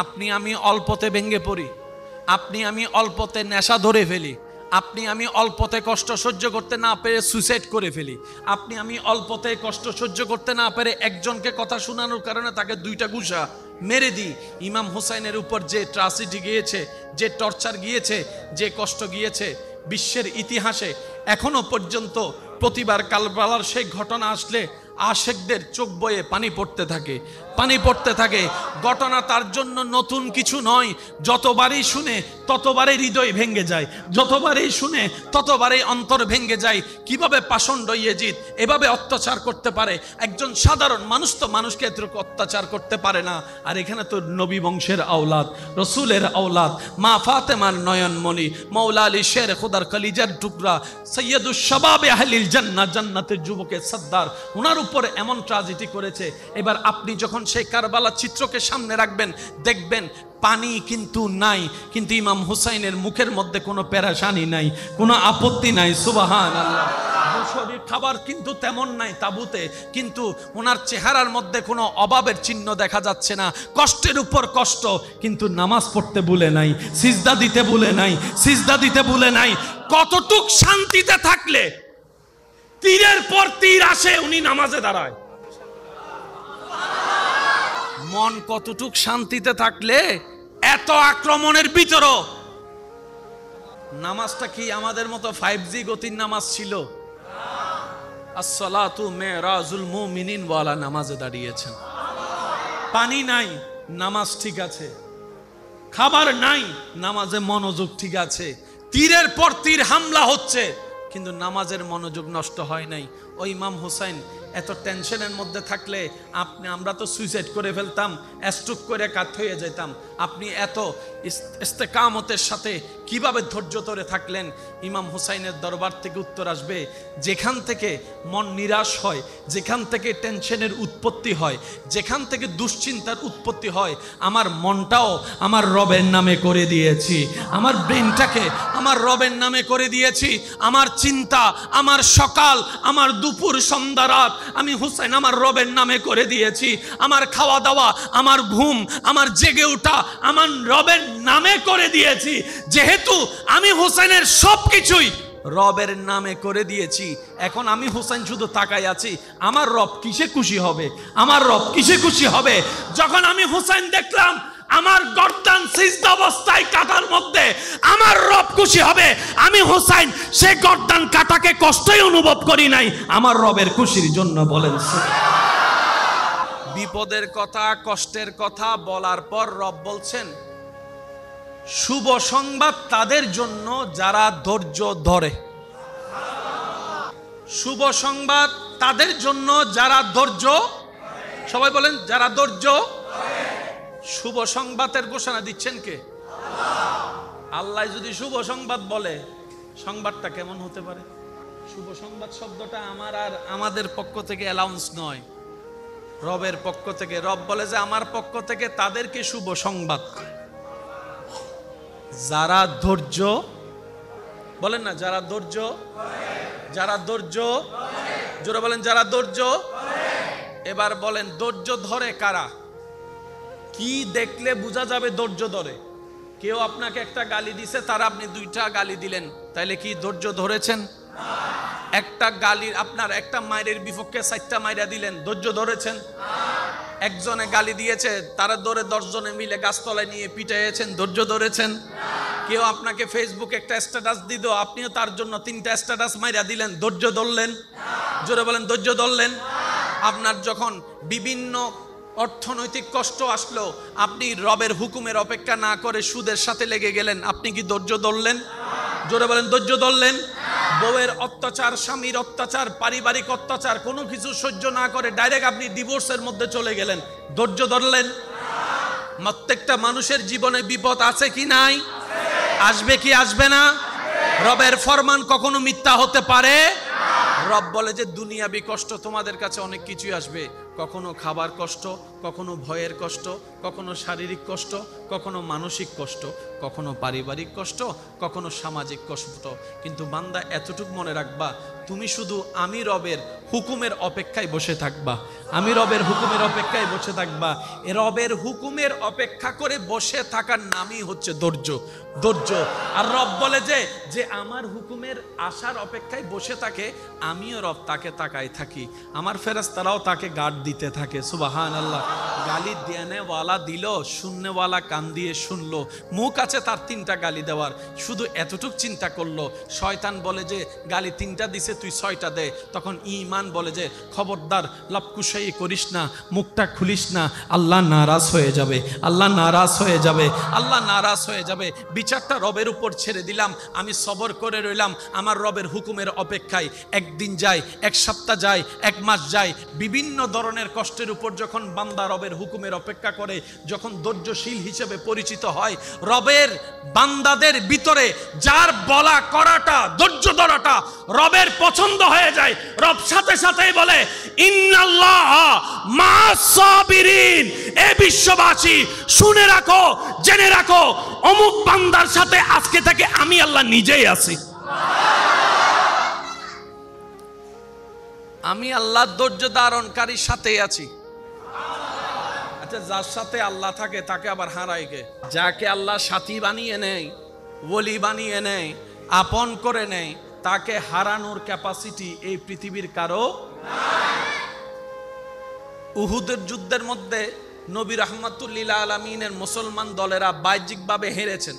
আপনি আমি অল্পতে ভেঙে পড়ি, আপনি আমি অল্পতে নেশা ধরে ফেলি, আপনি আমি অল্পতে কষ্ট সহ্য করতে না পেরে সুইসাইড করে ফেলি, আপনি আমি অল্পতে কষ্ট সহ্য করতে না পেরে একজনকে কথা শোনানোর কারণে তাকে 2টা ঘুষা মেরে দিই। ইমাম হুসাইনের উপর যে ট্রাজেডি গিয়েছে, যে টর্চার গিয়েছে, যে কষ্ট গিয়েছে, বিশ্বের ইতিহাসে এখনো পর্যন্ত প্রতিবার কারবালার সেই ঘটনা আসলে আশেকদের চোখ বয়ে পানি পড়তে থাকে, পানি পড়তে থাকে। ঘটনা তার জন্য নতুন কিছু নয়, যতবারই শুনে ততবারই হৃদয় ভেঙে যায়, যতবারই শুনে ততবারই অন্তর ভেঙে যায়। কিভাবে পাষণ্ড ইয়েজিদ এভাবে অত্যাচার করতে পারে? একজন সাধারণ মানুষ তো মানুষকে এতটুকু অত্যাচার করতে পারে না। আর এখানে তো নবী বংশের আওলাদ, রসুলের আওলাদ, মা ফাতেমার নয়নমণি, মৌলা আলী শের খুদার কলিজার টুকরা, সৈয়দুস শাবাবে আহলিল জান্নাহ, জান্নাতের যুবকের সর্দার, ওনার উপর এমন ট্রাজেডি করেছে। এবার আপনি যখন সেই কারবালা চিত্রকে সামনে রাখবেন, দেখবেন পানি কিন্তু নাই, কিন্তু ইমাম হুসাইনের মুখের মধ্যে কোনো পেরেশানি নাই, কোনো আপত্তি নাই। সুবহানাল্লাহ। শরীর খাবার কিন্তু তেমন নাই তাবুতে, কিন্তু ওনার চেহারার মধ্যে কোনো অভাবের চিহ্ন দেখা যাচ্ছে না। কষ্টের উপর কষ্ট, কিন্তু নামাজ পড়তে ভুলে নাই, সিজদা দিতে ভুলে নাই, সিজদা দিতে ভুলে নাই। কতটুক শান্তিতে থাকলে তীরের পর তীর আসে উনি নামাজে দাঁড়ায়। মন কতটুক শান্তিতে থাকলে এত আক্রমণের ভিতরও নামাজটা কি আমাদের মতো 5G গতির নামাজ ছিল? আসসালাতু মেরাজুল মুমিনিন ওয়ালা নামাজে দাঁড়িয়েছেন। পানি নাই, নামাজ ঠিক আছে। খাবার নাই, নামাজে মনোযোগ ঠিক আছে। তীরের পর তীর হামলা হচ্ছে, কিন্তু নামাজের মনোযোগ নষ্ট হয় নাই। ওই ইমাম হুসাইন এত টেনশনের মধ্যে থাকলে আমরা তো সুইসাইড করে ফেলতাম, স্ট্রোক করে কাত হয়ে যেতাম। আপনি এত ইস্তেকামতের সাথে কিভাবে ধৈর্য ধরে থাকলেন? ইমাম হুসাইনের দরবার থেকে উত্তর আসবে, যেখান থেকে মন নিরাশ হয়, যেখান থেকে টেনশনের উৎপত্তি হয়, যেখান থেকে দুশ্চিন্তার উৎপত্তি হয়, আমার মনটাও আমার রবের নামে করে দিয়েছি, আমার ব্রেনটাকে আমার রবের নামে করে দিয়েছি। আমার চিন্তা, আমার সকাল, আমার দুপুর, সন্ধ্যা, রাত আমি হুসাইন আমার রবের নামে করে দিয়েছি। আমার খাওয়া দাওয়া, আমার ঘুম, আমার জেগে ওঠা আমার রবের নামে করে দিয়েছি। যেহেতু আমি হুসাইনের সবকিছুই রবের নামে করে দিয়েছি, এখন আমি হুসাইন শুধু তাকাই আছি আমার রব কিসে খুশি হবে, আমার রব কিসে খুশি হবে। যখন আমি হুসাইন দেখলাম আমার গর্দান সিজদা অবস্থায় কাটার মধ্যে আমার রব খুশি হবে, আমি হুসাইন সে গর্দান কাটাকে কষ্টই অনুভব করি নাই, আমার রবের খুশির জন্য। বলেন বিপদের কথা, কষ্টের কথা বলার পর রব বলছেন, শুভ সংবাদ তাদের জন্য যারা ধৈর্য ধরে। শুভ সংবাদ তাদের জন্য যারা ধৈর্য, সবাই বলেন যারা ধৈর্য। শুভ সংবাদের ঘোষণা দিচ্ছেন কে? আল্লাহ যদি শুভ সংবাদ বলে, সংবাদটা কেমন হতে পারে? শুভ সংবাদ শব্দটা আমার আর আমাদের পক্ষ থেকে অ্যালাউন্স নয়, রবের পক্ষ থেকে। রব বলে যে আমার পক্ষ থেকে তাদেরকে শুভ সংবাদ, যারা ধৈর্য, বলেন না যারা ধৈর্য, যারা ধৈর্য, জোরে বলেন যারা ধৈর্য। এবার বলেন ধৈর্য ধরে কারা? কি দেখলে বোঝা যাবে ধৈর্য ধরে? কেউ আপনাকে একটা গালি দিছে, তার আপনি 2টা গালি দিলেন, তাইলে কি ধৈর্য ধরেছেন? একটা গালি, আপনার একটা মায়ের বিপক্ষে 4টা মাইরা দিলেন, ধৈর্য ধরেছেন? একজনে গালি দিয়েছে, তারা ধরে 10 জনে মিলে গাছতলায় নিয়ে পিটাইয়েছেন, ধৈর্য ধরেছেন? কেউ আপনাকে ফেসবুকে একটা স্ট্যাটাস দিল, আপনিও তার জন্য 3টা স্ট্যাটাস মাইরা দিলেন, ধৈর্য ধরলেন? জোরে বলেন ধৈর্য ধরলেন? আপনার যখন বিভিন্ন অর্থনৈতিক কষ্ট আসলো, আপনি রবের হুকুমের অপেক্ষা না করে সুদের সাথে লেগে গেলেন, আপনি কি ধৈর্য ধরলেন? জোরে বলেন ধৈর্য ধরলেন? বউয়ের অত্যাচার, স্বামীর অত্যাচার, পারিবারিক অত্যাচার, কোনো কিছু সহ্য না করে ডাইরেক্ট আপনি ডিভোর্সের মধ্যে চলে গেলেন, ধৈর্য ধরলেন? প্রত্যেকটা মানুষের জীবনে বিপদ আছে কি নাই? আসবে কি আসবে না? রবের ফরমান কখনো মিথ্যা হতে পারে? রব বলে যে দুনিয়াবি কষ্ট তোমাদের কাছে অনেক কিছুই আসবে, কখনো খাবার কষ্ট, কখনো ভয়ের কষ্ট, কখনো শারীরিক কষ্ট, কখনো মানসিক কষ্ট, কখনো পারিবারিক কষ্ট, কখনো সামাজিক কষ্ট। কিন্তু বান্দা এতটুকু মনে রাখবা, তুমি শুধু আমি রবের হুকুমের অপেক্ষায় বসে থাকবা, আমি রবের হুকুমের অপেক্ষায় বসে থাকবা। এ রবের হুকুমের অপেক্ষা করে বসে থাকার নামই হচ্ছে ধৈর্য। ধৈর্য। আর রব বলে যে আমার হুকুমের আশার অপেক্ষায় বসে থাকে, আমিও রব তাকে তাকায় থাকি, আমার ফেরেশতারাও তাকে গার্ড দিতে থাকে। সুবহানাল্লাহ। গালি দেনেওয়ালা দিল, শুননেওয়ালা কান দিয়ে শুনলো। মুখ আছে তার 3টা গালি দেওয়ার, শুধু এতটুক চিন্তা করলো। শয়তান বলে যে গালি 3টা দিছে, তুই 6টা দে। তখন ঈমান বলে যে খবরদার, লপকুশাই করিস না, মুখটা খুলিস না, আল্লাহ নারাজ হয়ে যাবে, আল্লাহ নারাজ হয়ে যাবে, আল্লাহ নারাজ হয়ে যাবে। বিচারটা রবের উপর ছেড়ে দিলাম, আমি সবর করে রইলাম আমার রবের হুকুমের অপেক্ষায়। একদিন যায়, এক সপ্তাহ যায়, এক মাস যায়, বিভিন্ন ধরনের কষ্টের উপর যখন বান্দা রবের হুকুমের অপেক্ষা করে, যখন ধৈর্যশীল হিসেবে পরিচিত হয়, রবের বান্দাদের ভিতরে যার বলা করাটা, ধৈর্য ধরাটা রবের পছন্দ হয়ে যায়, রব সাথে সাথেই বলে ইন্নাল্লাহ মা'আস সাবিরিন। এ বিশ্ববাসী শুনে রাখো, জেনে রাখো, অমুক বান্দার সাথে আজকে থেকে আমি আল্লাহ নিজেই আছি। আমি আল্লাহ ধৈর্য ধারণকারীর সাথেই আছি। আচ্ছা, যার সাথে আল্লাহ থাকে তাকে আবার হারায় কে? যাকে আল্লাহ সাথী বানিয়ে নেয়, ওলি বানিয়ে নেয়, আপন করে নেয়, তাকে হারানোর ক্যাপাসিটি এই পৃথিবীর কারো নাই। উহুদের যুদ্ধের মধ্যে নবী রাহমাতুল লিল আলামিনের মুসলমান দলেরা বাহ্যিকভাবে হেরেছেন।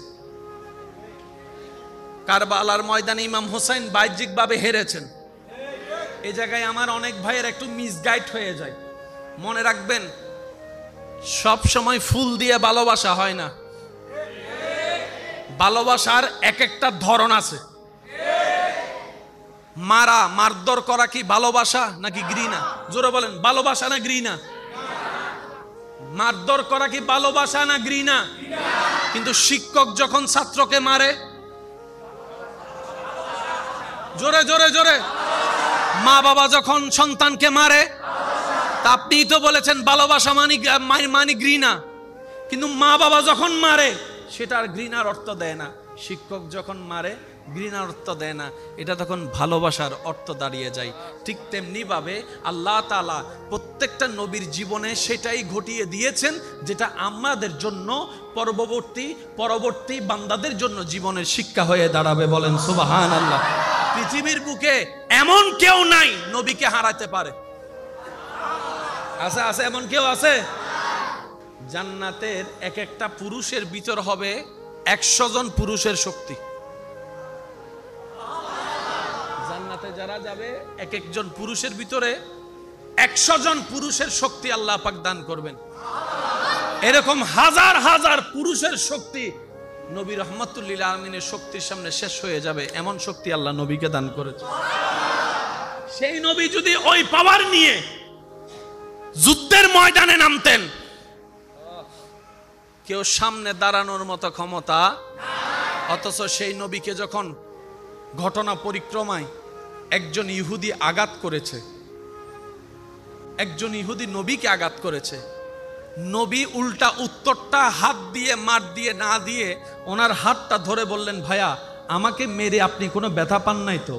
কারবালার ময়দানে ইমাম হোসেন বাহ্যিকভাবে হেরেছেন। এই জায়গায় আমার অনেক ভাইয়ের একটু মিসগাইড হয়ে যায়। মনে রাখবেন, সব সময় ফুল দিয়ে ভালোবাসা হয় না। ভালোবাসার এক একটা ধরন আছে। মারধর করা কি ভালোবাসা নাকি ঘৃণা? জোরে বলেন, ভালোবাসা না ঘৃণা? মারধর করা কি ভালোবাসা না ঘৃণা? কিন্তু শিক্ষক যখন ছাত্রকে মারে, জোরে জোরে জোরে, মা বাবা যখন সন্তানকে মারে, তা আপনি তো বলেছেন ভালোবাসা মানে ঘৃণা। কিন্তু মা বাবা যখন মারে সেটা আর ঘৃণার অর্থ দেয় না। শিক্ষক যখন মারে ঘৃণার অর্থ দেয় না, এটা তখন ভালোবাসার অর্থ দাঁড়িয়ে যায়। ঠিক তেমনি ভাবে আল্লাহ তাআলা প্রত্যেকটা নবীর জীবনে সেটাই ঘটিয়ে দিয়েছেন, যেটা আমাদের জন্য পরবর্তী বান্দাদের জন্য জীবনের শিক্ষা হয়ে দাঁড়াবে। বলেন সুবহানাল্লাহ। পৃথিবীর বুকে এমন কেউ নাই নবীকে হারাতে পারে। আছে? আছে এমন কেউ আছে? জান্নাতের এক একটা পুরুষের ভিতর হবে 100 জন পুরুষের শক্তি। জান্নাতে যারা যাবে এক একজন পুরুষের ভিতরে 100 জন পুরুষের শক্তি আল্লাহ পাক দান করবেন। এরকম হাজার হাজার পুরুষের শক্তি নবী রাহমাতুল লিল আলামিনের শক্তির সামনে শেষ হয়ে যাবে, এমন শক্তি আল্লাহ নবীকে দান করেছে। সেই নবী যদি ওই পাওয়ার নিয়ে যুদ্ধের ময়দানে নামতেন, কেউ সামনে দাঁড়ানোর মতো ক্ষমতা নাই। অথচ সেই নবীকে যখন ঘটনা পরিক্রমায় একজন ইহুদি আঘাত করেছে, একজন ইহুদি নবীকে আঘাত করেছে, নবী উল্টা উত্তরটা হাত দিয়ে মার দিয়ে না দিয়ে ওনার হাতটা ধরে বললেন, ভাইয়া আমাকে মেরে আপনি কোনো ব্যথা পান নাই তো?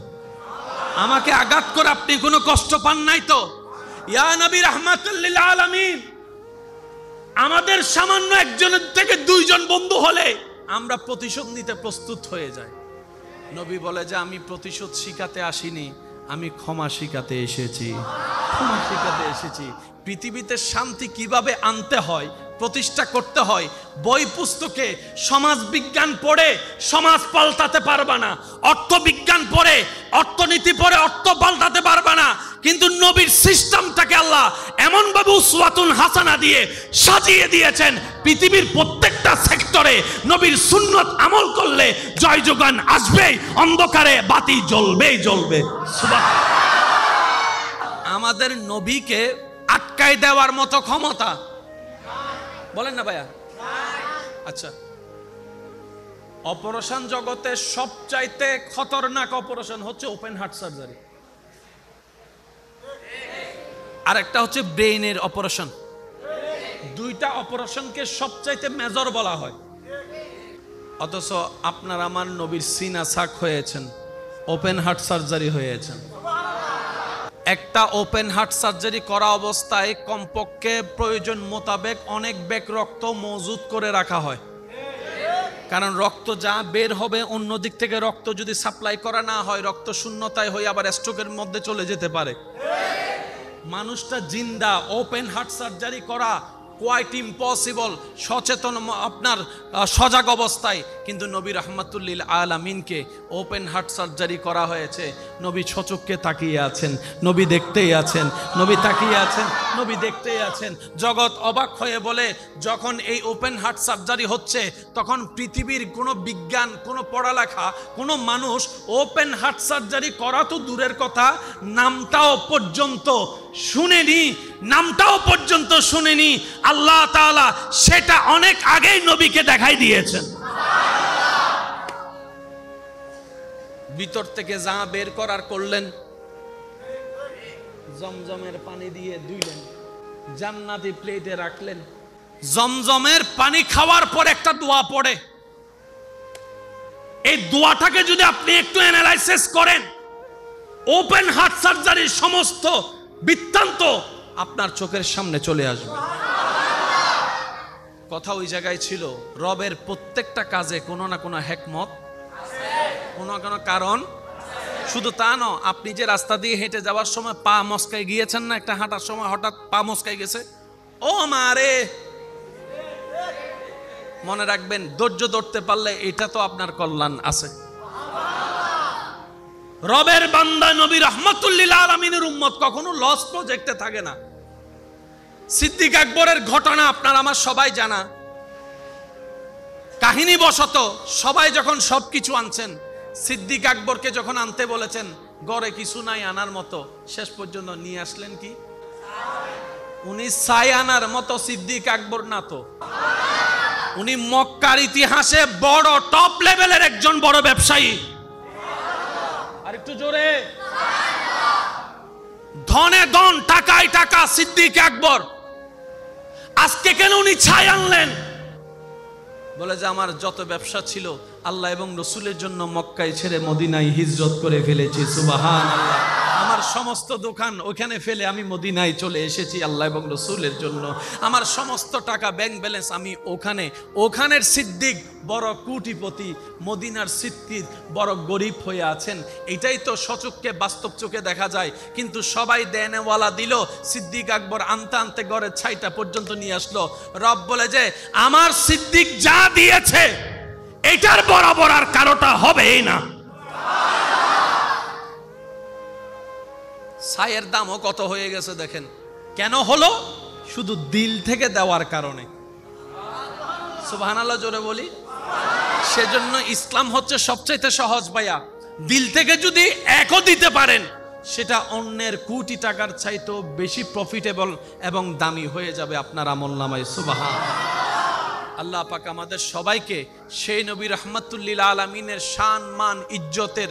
আমাকে আঘাত করে আপনি কোনো কষ্ট পান নাই তো? ইয়া নবী রাহমাতুল লিল আলামিন, আমাদের সামান্য একজনের থেকে 2 জন বন্ধু হলে আমরা প্রতিশোধ নিতে প্রস্তুত হয়ে যাই। নবী বলে যে আমি প্রতিশোধ শিখাতে আসিনি, আমি ক্ষমা শিখাতে এসেছি। ক্ষমা শিখাতে এসেছি। পৃথিবীতে শান্তি কিভাবে আনতে হয়, প্রতিষ্ঠা করতে হয়, বই পুস্তকে সমাজ বিজ্ঞান পড়ে সমাজ পাল্টাতে পারবা না, অর্থবিজ্ঞান পড়ে অর্থনীতি পড়ে অর্থ পাল্টাতে পারবা না। কিন্তু নবীর সিস্টেমটাকে আল্লাহ এমন ভাবে উসওয়াতুন হাসানা দিয়ে সাজিয়ে দিয়েছেন, পৃথিবীর প্রত্যেকটা সেক্টরে নবীর সুন্নত আমল করলে জয় যোগান আসবেই, অন্ধকারে বাতি জ্বলবেই জ্বলবে। আমাদের নবীকে আটকায় দেওয়ার মতো ক্ষমতা বলেন না ভাইয়া? আচ্ছা, অপারেশন জগতে সবচাইতে খতরনাক অপারেশন হচ্ছে ওপেন হার্ট সার্জারি, আর একটা হচ্ছে ব্রেইনের অপারেশন। দুইটা অপারেশনকে সবচাইতে মেজর বলা হয়, অথচ আপনার আমার নবীর সিনা ছাক হয়েছেন, ওপেন হার্ট সার্জারি হয়েছেন। একটা ওপেন হার্ট সার্জারি করা অবস্থায় কমপক্ষে প্রয়োজন মোতাবেক অনেক ব্যাগ রক্ত মজুত করে রাখা হয়, কারণ রক্ত যা বের হবে অন্য দিক থেকে রক্ত যদি সাপ্লাই করা না হয় রক্ত শূন্যতায় হয়ে আবার স্ট্রোকের মধ্যে চলে যেতে পারে। মানুষটা জিন্দা, ওপেন হার্ট সার্জারি করা কোয়াইট ইম্পসিবল, সচেতন আপনার সজাগ অবস্থায়, কিন্তু নবী রাহমাতুল্লিল আলামিনকে ওপেন হার্ট সার্জারি করা হয়েছে। নবী ছচককে তাকিয়ে আছেন, নবী দেখতেই আছেন, নবী তাকিয়ে আছেন, নবী দেখতেই আছেন। জগৎ অবাক হয়ে বলে, যখন এই ওপেন হার্ট সার্জারি হচ্ছে তখন পৃথিবীর কোনো বিজ্ঞান, কোনো পড়ালেখা, কোনো মানুষ ওপেন হার্ট সার্জারি করা তো দূরের কথা, নামটাও পর্যন্ত শুনেনি, নামটাও পর্যন্ত শুনেনি। আল্লাহ তাআলা সেটা অনেক আগেই নবীকে দেখাই দিয়েছেন। ভিতর থেকে যা বের করার করলেন, জমজমের পানি দিয়ে ধুইলেন, জান্নাতি প্লেটে রাখলেন। জমজমের পানি খাওয়ার পর একটা দোয়া পড়ে, এই দোয়াটাকে যদি আপনি একটু অ্যানালাইসিস করেন, ওপেন হার্ট সার্জারির সমস্ত বৃত্তান্ত আপনার চোখের সামনে চলে আসবে। কথা ওই জায়গায় ছিল, রবের প্রত্যেকটা কাজে কোনো না কোনো হিকমত, কোনো না কোনো কারণ। শুধু তা নয়, আপনি যে রাস্তা দিয়ে হেঁটে যাওয়ার সময় পা মস্কাই গিয়েছেন না, একটা হাঁটার সময় হঠাৎ পা মস্কাই গেছে, ও মারে, মনে রাখবেন ধৈর্য ধরতে পারলে এটা তো আপনার কল্যাণ আছে। রবের বান্দা নবী রাহমাতুল্লিল আলামিনের উম্মত কখনো লস প্রজেক্টে থাকে না। সিদ্দিক আকবরের ঘটনা আপনার আমার সবাই জানা। কাহিনী বশত সবাই যখন সবকিছু আনছেন, সিদ্দিক আকবরকে যখন আনতে বলেছেন, গড়ে কিছু নাই আনার মতো, শেষ পর্যন্ত নিয়ে আসলেন কি? উনি ছাই আনার মতো সিদ্দিক আকবর না তো, উনি মক্কার ইতিহাসে বড় টপ লেভেলের একজন বড় ব্যবসায়ী। আর একটু জোরে, ধনে ধন, টাকায় টাকা সিদ্দিক আকবর। আজকে কেন উনি ছাই আনলেন? বলে যে আমার যত ব্যবসা ছিল আল্লাহ এবং রসুলের জন্য মক্কায় ছেড়ে মদিনায় হিজরত করে ফেলেছি, সুবহানাল্লাহ। আমার সমস্ত দোকান ওখানে ফেলে আমি মদিনায় চলে এসেছি আল্লাহ এবং রসুলের জন্য। আমার সমস্ত টাকা ব্যাংক ব্যালেন্স আমি ওখানে, ওখানের সিদ্দিক বড় কোটিপতি, মদিনার সিদ্দিক বড় গরিব হয়ে আছেন। এটাই তো সচক্ষে বাস্তব চোখে দেখা যায়। কিন্তু সবাই দেনেওয়ালা দিল, সিদ্দিক আকবর আনতে আনতে ঘরের ছাইটা পর্যন্ত নিয়ে আসলো। রব বলে যে আমার সিদ্দিক যা দিয়েছে এটার বরাবর আর কারোটা হবেই না। ছাইয়ের দামও কত হয়ে গেছে দেখেন। কেন হলো? শুধু দিল থেকে দেওয়ার কারণে। সুবহানাল্লাহ জোরে বলি। সেজন্য ইসলাম হচ্ছে সবচাইতে সহজ ভাইয়া। দিল থেকে যদি একও দিতে পারেন, সেটা অন্যের কোটি টাকার চাইতেও বেশি প্রফিটেবল এবং দামি হয়ে যাবে আপনার আমলনামায়। সুবহানাল্লাহ। আল্লাহ পাক আমাদের সবাইকে সেই নবী রাহমাতুল্লিল আলামিনের শান মান ইজ্জতের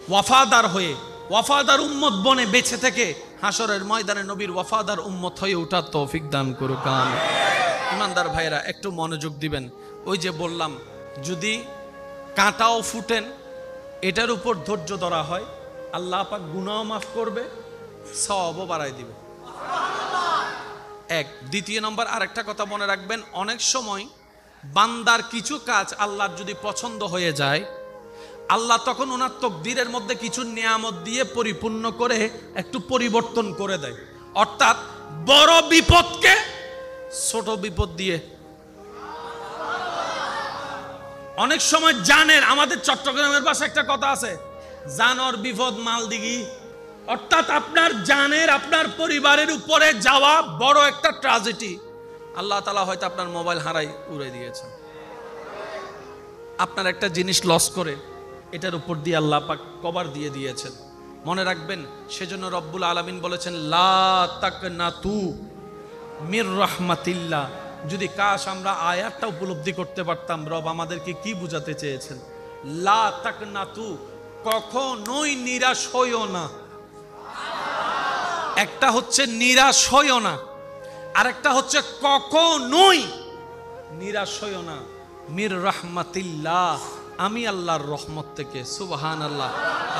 ওয়াফাদার হয়ে, ওয়াফাদার উম্মত বনে বেঁচে থেকে হাসরের ময়দানে নবীর ওয়াফাদার উম্মত হয়ে ওঠার তৌফিক দান করুক। আমিন। ইমানদার ভাইরা একটু মনোযোগ দিবেন। ওই যে বললাম, যদি কাঁটাও ফুটেন এটার উপর ধৈর্য ধরা হয়, আল্লাহ পাক গুনাহ মাফ করবে, সওয়াবও বাড়ায় দিবে। এক। দ্বিতীয় নম্বর আরেকটা কথা মনে রাখবেন, অনেক সময় বান্দার কিছু কাজ আল্লাহর যদি পছন্দ হয়ে যায়, আল্লাহ তখন ওনার তকদিরের মধ্যে কিছু নিয়ামত দিয়ে পরিপূর্ণ করে একটু পরিবর্তন করে দেয়। অর্থাৎ বড় বিপদকে ছোট বিপদ দিয়ে। অনেক সময় জানেন, আমাদের চট্টগ্রামের পাশে একটা কথা আছে, জানর বিপদ মাল দিঘি। অর্থাৎ আপনার জানের, আপনার পরিবারের উপরে যাওয়া বড় একটা ট্র্যাজেডি। আল্লাহ তাআলা হয়তো আপনার মোবাইল হারাই উড়ে দিয়েছেন, আপনার একটা জিনিস লস করে এটার উপর দিয়ে আল্লাহ পাক কভার দিয়ে দিয়েছেন। মনে রাখবেন, সেজন্য রব্বুল আলামিন বলেছেন লা তাকনাতু মির রাহমাতিল্লাহ। যদি কাশ আমরা আয়াতটা উপলব্ধি করতে পারতাম, রব আমাদেরকে কি বুঝাতে চেয়েছেন। লা তাকনাতু, কখনোই নিরাশ হইও না। একটা হচ্ছে নিরাশ হইও না, আরেকটা হচ্ছে কখনোই নিরাশ হইও না। মির রাহমাতিল্লাহ, আমি আল্লাহর রহমত থেকে। সুবহানাল্লাহ।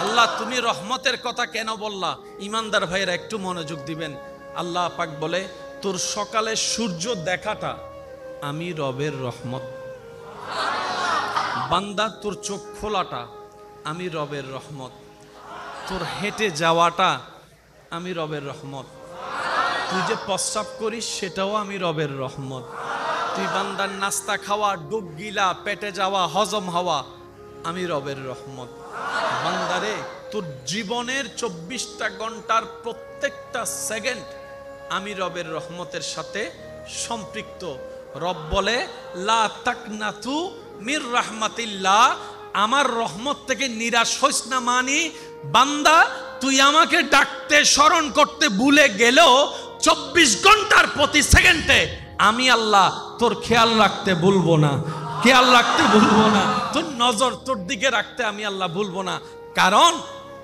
আল্লাহ তুমি রহমতের কথা কেন বললা? ইমানদার ভাইয়েরা একটু মনোযোগ দিবেন। আল্লাহ পাক বলে তোর সকালে সূর্য দেখাটা আমি রবের রহমত। বান্দা তোর চোখ খোলাটা আমি রবের রহমত। তোর হেঁটে যাওয়াটা আমি রবের রহমত। তুই যে প্রস্রাব করিস সেটাও আমি রবের রহমত। তুই বান্দার নাস্তা খাওয়া, ডুব গিলা, পেটে যাওয়া, হজম হওয়া আমি রবের রহমত। বান্দারে তোর জীবনের 24টা ঘন্টার প্রত্যেকটা সেকেন্ড আমি রবের রহমতের সাথে সম্পৃক্ত। রব বলে লা তাকনাতু মির রাহমাতিল্লাহ, আমার রহমত থেকে নিরাশ হইস না। মানি বান্দা তুই আমাকে ডাকতে স্মরণ করতে ভুলে গেলেও 24 ঘন্টার প্রতি সেকেন্ডে আমি আল্লাহ তোর খেয়াল রাখতে ভুলবো না, খেয়াল রাখতে ভুলবো না, তোর নজর তোর দিকে রাখতে আমি আল্লাহ ভুলবো না। কারণ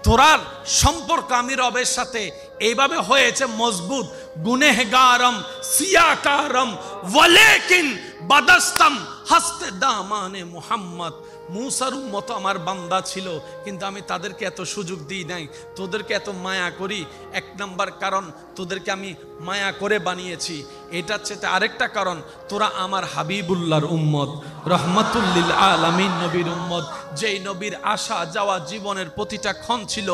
তোরার সম্পর্ক আমি রবের সাথে এইভাবে হয়েছে মজবুত। গুনেহগারম সিয়াকারম ওয়ালাকিন বাদাস্তাম হাসতে দামানে মুহাম্মদ। মুসার উম্মত আমার বান্দা ছিল, কিন্তু আমি তাদেরকে এত সুযোগ দিই নাই। তোদেরকে এত মায়া করি, এক নাম্বার কারণ তোদেরকে আমি মায়া করে বানিয়েছি। এটা হচ্ছে আরেকটা কারণ, তোরা আমার হাবিবুল্লাহর উম্মত, রহমাতুল লিল আলামিন নবীর উম্মত। যেই নবীর আসা যাওয়া জীবনের প্রতিটা ক্ষণ ছিল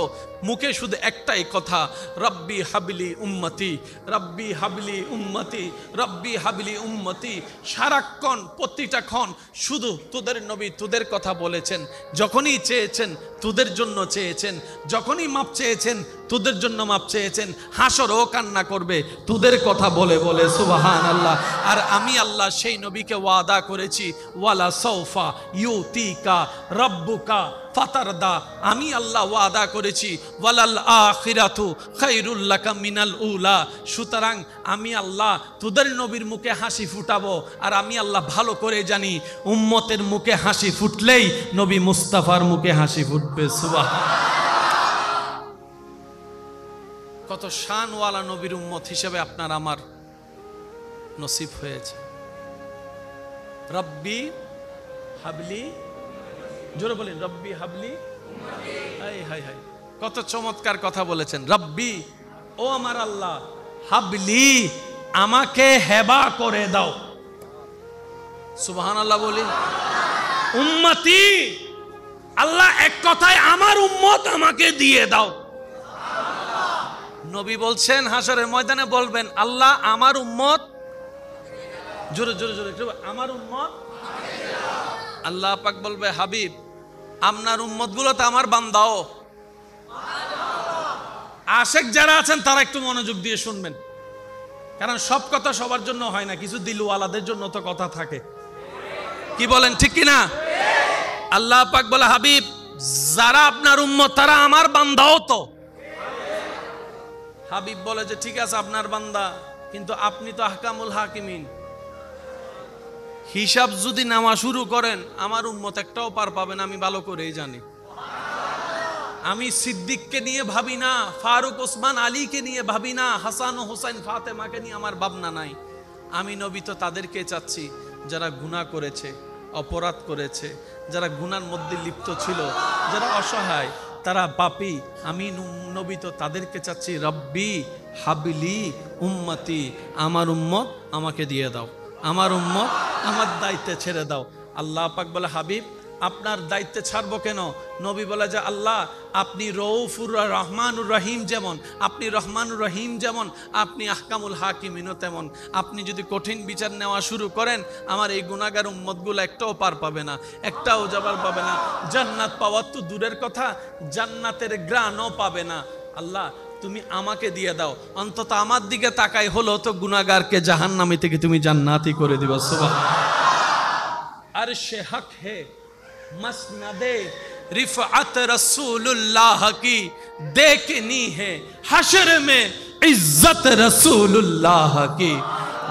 মুখে শুধু একটাই কথা, রব্বি হাবলি উম্মতি, রব্বি হাবলি উম্মতি, রব্বি হাবলি উম্মতি। সারাক্ষণ প্রতিটা ক্ষণ শুধু তোদের নবী তোদের কথা বলেছেন। যখনই চেয়েছেন তোদের জন্য চেয়েছেন, যখনই মাপ চেয়েছেন তোদের জন্য মাপ চেয়েছেন। হাসরও কান্না করবে তোদের কথা বলে বলে। সুবহানাল্লাহ। আর আমি আল্লাহ সেই নবীকে ওয়াদা করেছি, ওয়ালা সাউফা ইউতিকা রাব্বুকা ফাতারদা। আমি আল্লাহ ওয়াদা করেছি, ওয়ালাল আখিরাতু খায়রুল লাকা মিনাল উলা। সুতরাং আমি আল্লাহ তোদের নবীর মুখে হাসি ফুটাবো। আর আমি আল্লাহ ভালো করে জানি উম্মতের মুখে হাসি ফুটলেই নবী মুস্তাফার মুখে হাসি ফুটবে। সুবহানাল্লাহ। কত শানওয়ালা নবীর উম্মত হিসেবে আপনার আমার নসিব হয়েছে। রব্বি হাবলি, জোরে বলেন রব্বি হাবলি। হাই হাই হাই, কত চমৎকার কথা বলেছেন। রব্বি, ও আমার আল্লাহ, হাবলি, আমাকে হেবা করে দাও। সুবহানাল্লাহ বলি। উম্মতি, আল্লাহ এক কথায় আমার উম্মত আমাকে দিয়ে দাও। নবী বলছেন হাসরের ময়দানে বলবেন, আল্লাহ আমার উম্মত, জোরে জোরে জোরে আমার উম্মত। আল্লাহ পাক বলবে, হাবিব আপনার উম্মত গুলো তো আমার বান্দাও। আশেক যারা আছেন তারা একটু মনোযোগ দিয়ে শুনবেন, কারণ সব কথা সবার জন্য হয় না, কিছু দিলওয়ালাদের জন্য তো কথা থাকে। কি বলেন, ঠিক কিনা? আল্লাহ পাক বলে, হাবিব যারা আপনার উম্মত তারা আমার বান্দাও তো। হাবিব বলে যে ঠিক আছে আপনার বান্দা, কিন্তু আপনি তো আহকামুল হাকিমিন, হিসাব যদি নেওয়া শুরু করেন আমার উম্মত একটাও পার পাবে না, আমি ভালো করেই জানি। আমি সিদ্দিককে নিয়ে ভাবি না, ফারুক ওসমান আলীকে নিয়ে ভাবি না, হাসান ও হোসেন ফাতেমাকে নিয়ে আমার ভাবনা নাই। আমি নবী তো তাদেরকে চাচ্ছি যারা গুনাহ করেছে, অপরাধ করেছে, যারা গুনার মধ্যে লিপ্ত ছিল, যারা অসহায়, তারা পাপী। আমি নবী তো তাদেরকে চাচ্ছি, রব্বি হাবলি উম্মতি, আমার উম্মত আমাকে দিয়ে দাও, আমার উম্মত আমার দায়িত্বে ছেড়ে দাও। আল্লাহ পাক বলে, হাবিব আপনার দায়িত্বে ছাড়বো কেন? নবী বলে যে আল্লাহ আপনি রউফুর রহমানুর রহিম যেমন, আপনি রহমানুর রহিম যেমন, আপনি আহকামুল হাকিমিনও তেমন। আপনি যদি কঠিন বিচার নেওয়া শুরু করেন আমার এই গুনাহগার উম্মতগুলো একটাও পার পাবে না, একটাও যাবার পাবে না। জান্নাত পাওয়ার তো দূরের কথা, জান্নাতের গ্রাণও পাবে না। আল্লাহ তুমি আমাকে দিয়ে দাও, অন্তত আমার দিকে তাকাই হলো তো গুনাহগারকে জাহান্নামী থেকে তুমি জান্নাতি করে দিবা। সুবহানাল্লাহ। আরশে হক হে मसनदे रिफअत रसूलुल्लाह की देखनी है, हशर में इज्जत रसूलुल्लाह की।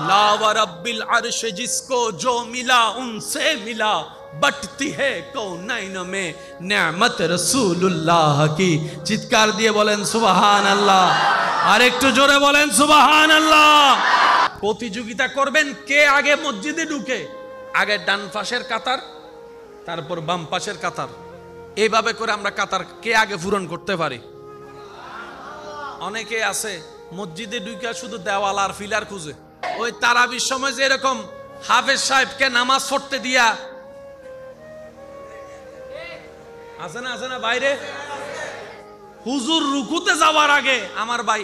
ला व रब्बिल अर्श जिसको जो मिला उनसे मिला, बटती है कौनैन में नेमत रसूलुल्लाह की। चित्कार दिए बोलें सुबहान अल्लाह, और एक जोरे बोलें सुबहान अल्लाह। প্রতিযোগিতা করবেন কে আগে মসজিদে ঢুকে, আগে ডান পাশের কাতার, তারপর বাম পাশের কাতার, এইভাবে করে আমরা কাতার কে আগে পূরণ করতে পারি। অনেকে আছে মসজিদে ঢুকে শুধু দেওয়াল আর ফিলার খুঁজে। ওই তারাবির সময় যে এরকম হাফেজ সাহেবকে নামাজ পড়তে দিয়া আছে না বাইরে, হুজুর রুকুতে যাওয়ার আগে আমার ভাই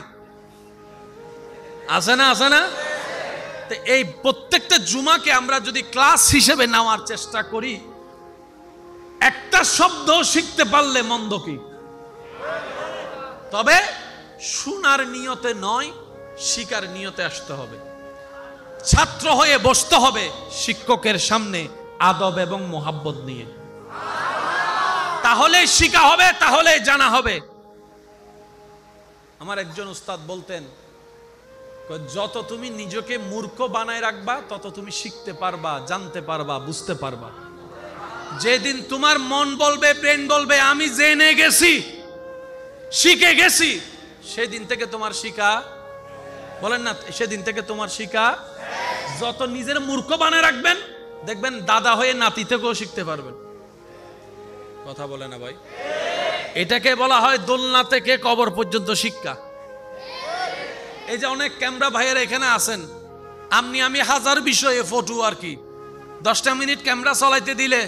আছে না। তো এই প্রত্যেকটা জুমাকে আমরা যদি ক্লাস হিসেবে নেওয়ার চেষ্টা করি, একটা শব্দ শিখতে পারলে মন্দ কি, তবে শোনার নিয়তে নয়, শিকার নিয়তে আসতে হবে। ছাত্র হয়ে বসতে হবে শিক্ষকের সামনে আদব এবং মোহাব্বত নিয়ে, তাহলে শিখা হবে, তাহলে জানা হবে। আমার একজন উস্তাদ বলতেন, যত তুমি নিজেকে মূর্খ বানায় রাখবা তত তুমি শিখতে পারবা, জানতে পারবা, বুঝতে পারবা। যেদিন তোমার মন বলবে, ব্রেন বলবে আমি জেনে গেছি, শিখে গেছি, সেদিন থেকে তোমার শিখা, বলেন না, সেদিন থেকে তোমার শিখা। যত নিজের মূর্খ বানায় রাখবেন, দেখবেন দাদা হয়ে নাতি থেকেও শিখতে পারবেন। কথা বলে না ভাই? এটাকে বলা হয় দোলনা থেকে কবর পর্যন্ত শিক্ষা। এই যে অনেক ক্যামেরা ভাইয়েরা এখানে আছেন, আমি হাজার বিষয়ে ফটো আর কি 10টা মিনিট ক্যামেরা চালাইতে দিলে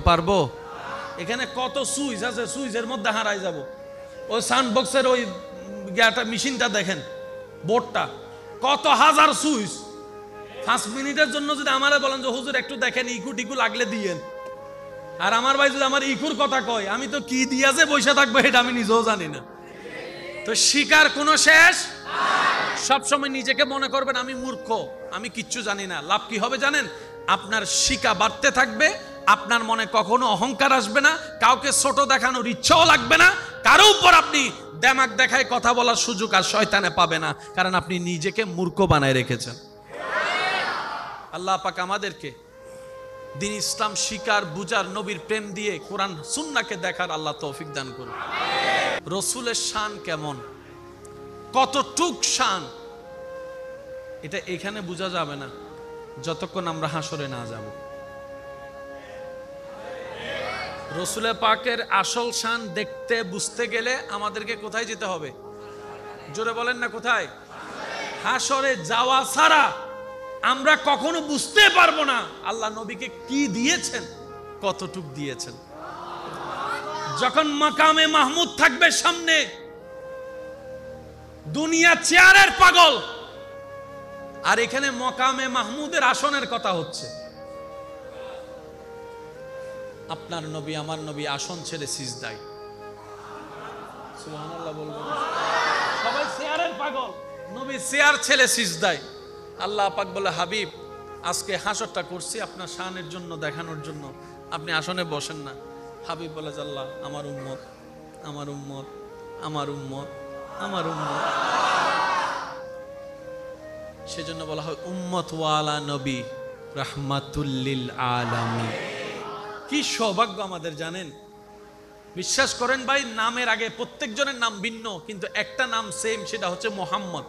পারবো। এখানে কত সুইচ আছে, সুইচের মধ্যে হারাই যাব। ওই সাউন্ড বক্সের ওই মেশিনটা দেখেন, বোর্ডটা কত হাজার সুইচ। 5 মিনিটের জন্য যদি আমারে বলেন যে হুজুর একটু দেখেন, ইকু টিকু লাগলে দিয়েন, আর আমার ভাই যদি আমার ইকুর কথা কয়, আমি তো কি দিয়া যে বসে থাকবো এটা আমি নিজেও জানি না। তো শিকার কোনো শেষ। সবসময় নিজেকে মনে করবেন আমি মূর্খ, আমি কিচ্ছু জানি না। লাভ কি হবে জানেন? আপনার শিকা বাড়তে থাকবে, আপনার মনে কখনো অহংকার আসবে না, কাউকে ছোট দেখানোর ইচ্ছাও লাগবে না, কারো উপর আপনি দেমাগ দেখায় কথা বলার সুযোগ আর শয়তানে পাবে না, কারণ আপনি নিজেকে মূর্খ বানায় রেখেছেন। আল্লাহ পাক আমাদেরকে দ্বীন ইসলাম শিকার, বুজার, নবীর প্রেম দিয়ে কোরআন সুন্নাহকে দেখার আল্লাহ তৌফিক দান করুন। রসুলের শান কেমন, কতটুক শান, এটা এখানে বোঝা যাবে না যতক্ষণ আমরা হাসরে না যাব। রসুলের পাকের আসল শান দেখতে বুঝতে গেলে আমাদেরকে কোথায় যেতে হবে? জোরে বলেন না কোথায়? হাসরে যাওয়া ছাড়া আমরা কখনো বুঝতে পারবো না আল্লাহ নবীকে কি দিয়েছেন, কতটুক দিয়েছেন। যখন মাকামে মাহমুদ থাকবে সামনে, দুনিয়া চেয়ারের পাগল, আর এখানে মাকামে মাহমুদের আসনের কথা হচ্ছে। আপনার নবী, আমার নবী আসন ছেড়ে সিজদায়, সুবহানাল্লাহ বলবেন। সবাই চেয়ারের পাগল, নবী চেয়ার ছেড়ে সিজদায়। আল্লাহ পাক বলে, হাবিব আজকে হাসরটা করছি আপনার শানের জন্য, দেখানোর জন্য, আপনি আসনে বসেন না। হাবিব বলে, আল্লাহ আমার উম্মত, আমার উম্মত, আমার উম্মত, আমার উম্মত। সেজন্য বলা হয় উম্মত ওয়ালা নবী রাহমাতুল লিল আলামিন। কি সৌভাগ্য আমাদের জানেন? বিশ্বাস করেন ভাই, নামের আগে প্রত্যেকজনের নাম ভিন্ন, কিন্তু একটা নাম সেম, সেটা হচ্ছে মোহাম্মদ।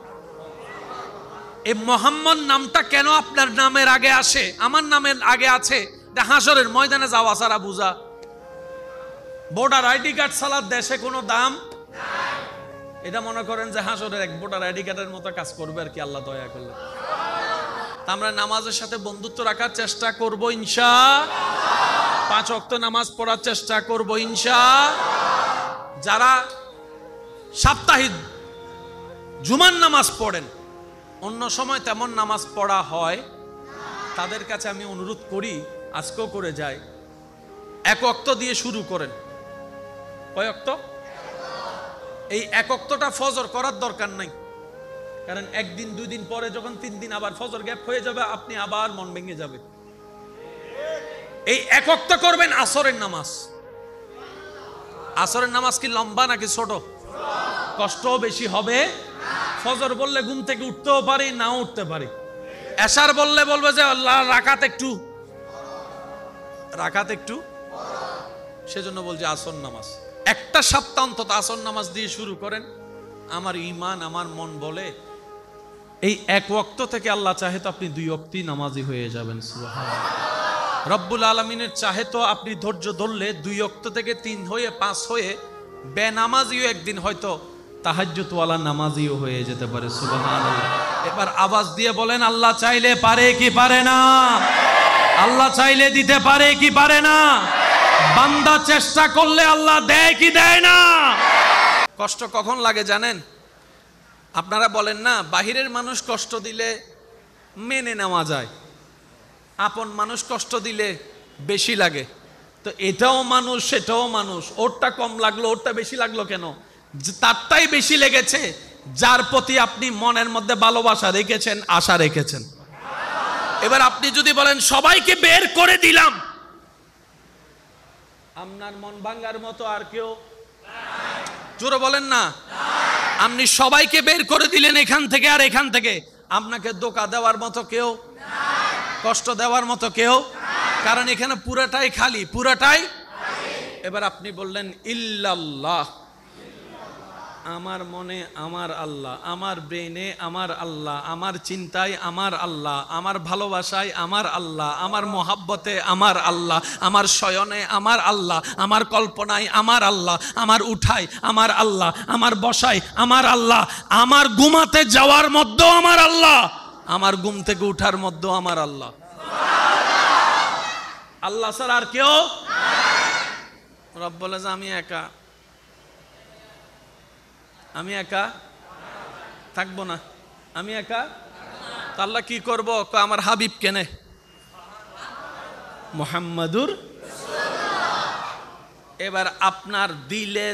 এই মোহাম্মদ নামটা কেন আপনার নামের আগে আসে, আমার নামের আগে আছে? এটা হাসরের ময়দানে যাওয়া ছাড়া বুঝা। ভোটার আইডি কার্ড ছাড়া দেশে কোনো দাম, এটা মনে করেন যে হাসরের এক ভোটার আইডি কার্ডের মতো কাজ করবে আর কি, আল্লাহ দয়া করলে। আমরা নামাজের সাথে বন্ধুত্ব রাখার চেষ্টা করব ইনশাআল্লাহ। 5 ওয়াক্ত নামাজ পড়ার চেষ্টা করব ইনশাআল্লাহ। যারা সাপ্তাহিক জুমার নামাজ পড়েন, অন্য সময় তেমন নামাজ পড়া হয়, তাদের কাছে আমি অনুরোধ করি, আজকেও করে যাই, 1 ওয়াক্ত দিয়ে শুরু করেন। কয় ওয়াক্ত? এই 1 ওয়াক্তটা ফজর করার দরকার নাই, কারণ 1 দিন 2 দিন পরে যখন 3 দিন আবার ফজর গ্যাপ হয়ে যাবে, আপনি আবার মন ভেঙে যাবে। এই 1 ওয়াক্ত করবেন আসরের নামাজ। আসরের নামাজ কি লম্বা নাকি ছোট? কষ্টও বেশি হবে। ফজর বললে ঘুম থেকে উঠতেও পারি, নাও উঠতে পারি। এশার বললে বলবে যে আল্লাহ রাকাত একটু, সেজন্য বলছে আসর নামাজ। একটা সপ্তাহ অন্তত আসর নামাজ দিয়ে শুরু করেন, আমার ঈমান আমার মন বলে এই এক ওয়াক্ত থেকে আল্লাহ চাহে তো আপনি 2 ওয়াক্তই নামাজি হয়ে যাবেন। সুবহানাল্লাহ। রব্বুল আলামিনের চাহে তো আপনি ধৈর্য ধরলে 2 ওয়াক্ত থেকে 3 হয়ে 5 হয়ে বেনামাজিও একদিন হয়তো তাহাজ্জুদ ওয়ালা নামাজিও হয়ে যেতে পারে। সুবহানাল্লাহ। এবার আওয়াজ দিয়ে বলেন, আল্লাহ চাইলে পারে কি পারে না? আল্লাহ চাইলে দিতে পারে কি পারে না? বান্দা চেষ্টা করলে আল্লাহ দেয় কি দেয় না? কষ্ট কখন লাগে জানেন? আপনারা বলেন না, বাহিরের মানুষ কষ্ট দিলে মেনে নেওয়া যায়, আপন মানুষ কষ্ট দিলে বেশি লাগে। তো এটাও মানুষ সেটাও মানুষ, ওরটা কম লাগলো ওরটা বেশি লাগলো কেন? তারটাই বেশি লেগেছে যার প্রতি আপনি মনের মধ্যে ভালোবাসা রেখেছেন, আশা রেখেছেন। এবার আপনি যদি বলেন সবাইকে বের করে দিলাম, আপনার মন ভাঙার মতো আর কেউ জোরে বলেন না। আপনি সবাইকে বের করে দিলেন এখান থেকে আর এখান থেকে, আপনাকে ধোঁকা দেওয়ার মতো কেউ, কষ্ট দেওয়ার মতো কেউ, কারণ এখানে পুরাটাই খালি, পুরাটাই। এবার আপনি বললেন ইল্লাল্লাহ, আমার মনে আমার আল্লাহ, আমার ব্রেনে আমার আল্লাহ, আমার চিন্তায় আমার আল্লাহ, আমার ভালোবাসায় আমার আল্লাহ, আমার মোহাব্বতে আমার আল্লাহ, আমার শয়নে আমার আল্লাহ, আমার কল্পনায় আমার আল্লাহ, আমার উঠায় আমার আল্লাহ, আমার বসায় আমার আল্লাহ, আমার ঘুমাতে যাওয়ার মধ্যেও আমার আল্লাহ, আমার ঘুম থেকে উঠার মধ্যেও আমার আল্লাহ। আল্লাহ ছাড়া আর কেউ? রব বলে যে আমি একা, আমি একা থাকবো না, আমি একা। আল্লাহ কি করব? আমার হাবিব কেনে মুহাম্মাদুর। এবার আপনার দিলে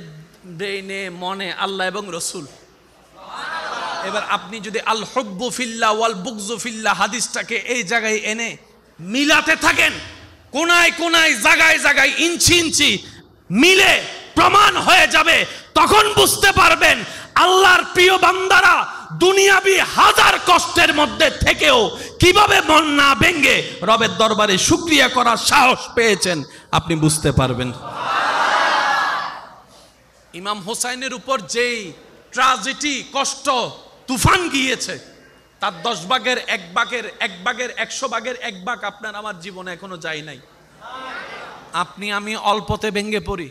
ব্রেনে মনে আল্লাহ এবং রসুল। এবার আপনি যদি আল হুব্বু ফিল্লাহ ওয়াল বুগযু ফিল্লাহ হাদিসটাকে এই জায়গায় এনে মিলাতে থাকেন, কোনায় কোনায় জায়গায় জায়গায় ইঞ্চি ইঞ্চি মিলে প্রমাণ হয়ে যাবে, তখন বুঝতে পারবেন আল্লাহর প্রিয় বান্দারা দুনিয়াবি হাজার কষ্টের মধ্যে থেকেও কিভাবে মন না ভেঙে রবের দরবারে শুকরিয়া করার সাহস পেয়েছেন, আপনি বুঝতে পারবেন। ইমাম হোসাইনের উপর যেই ট্র্যাজেডি, কষ্ট, তুফান গিয়েছে, তার 10 ভাগের 1 ভাগের 1 ভাগের 100 ভাগের 1 ভাগ আপনার আমার জীবনে এখনো যায় নাই। আপনি আমি অল্পতে ভেঙে পড়ি,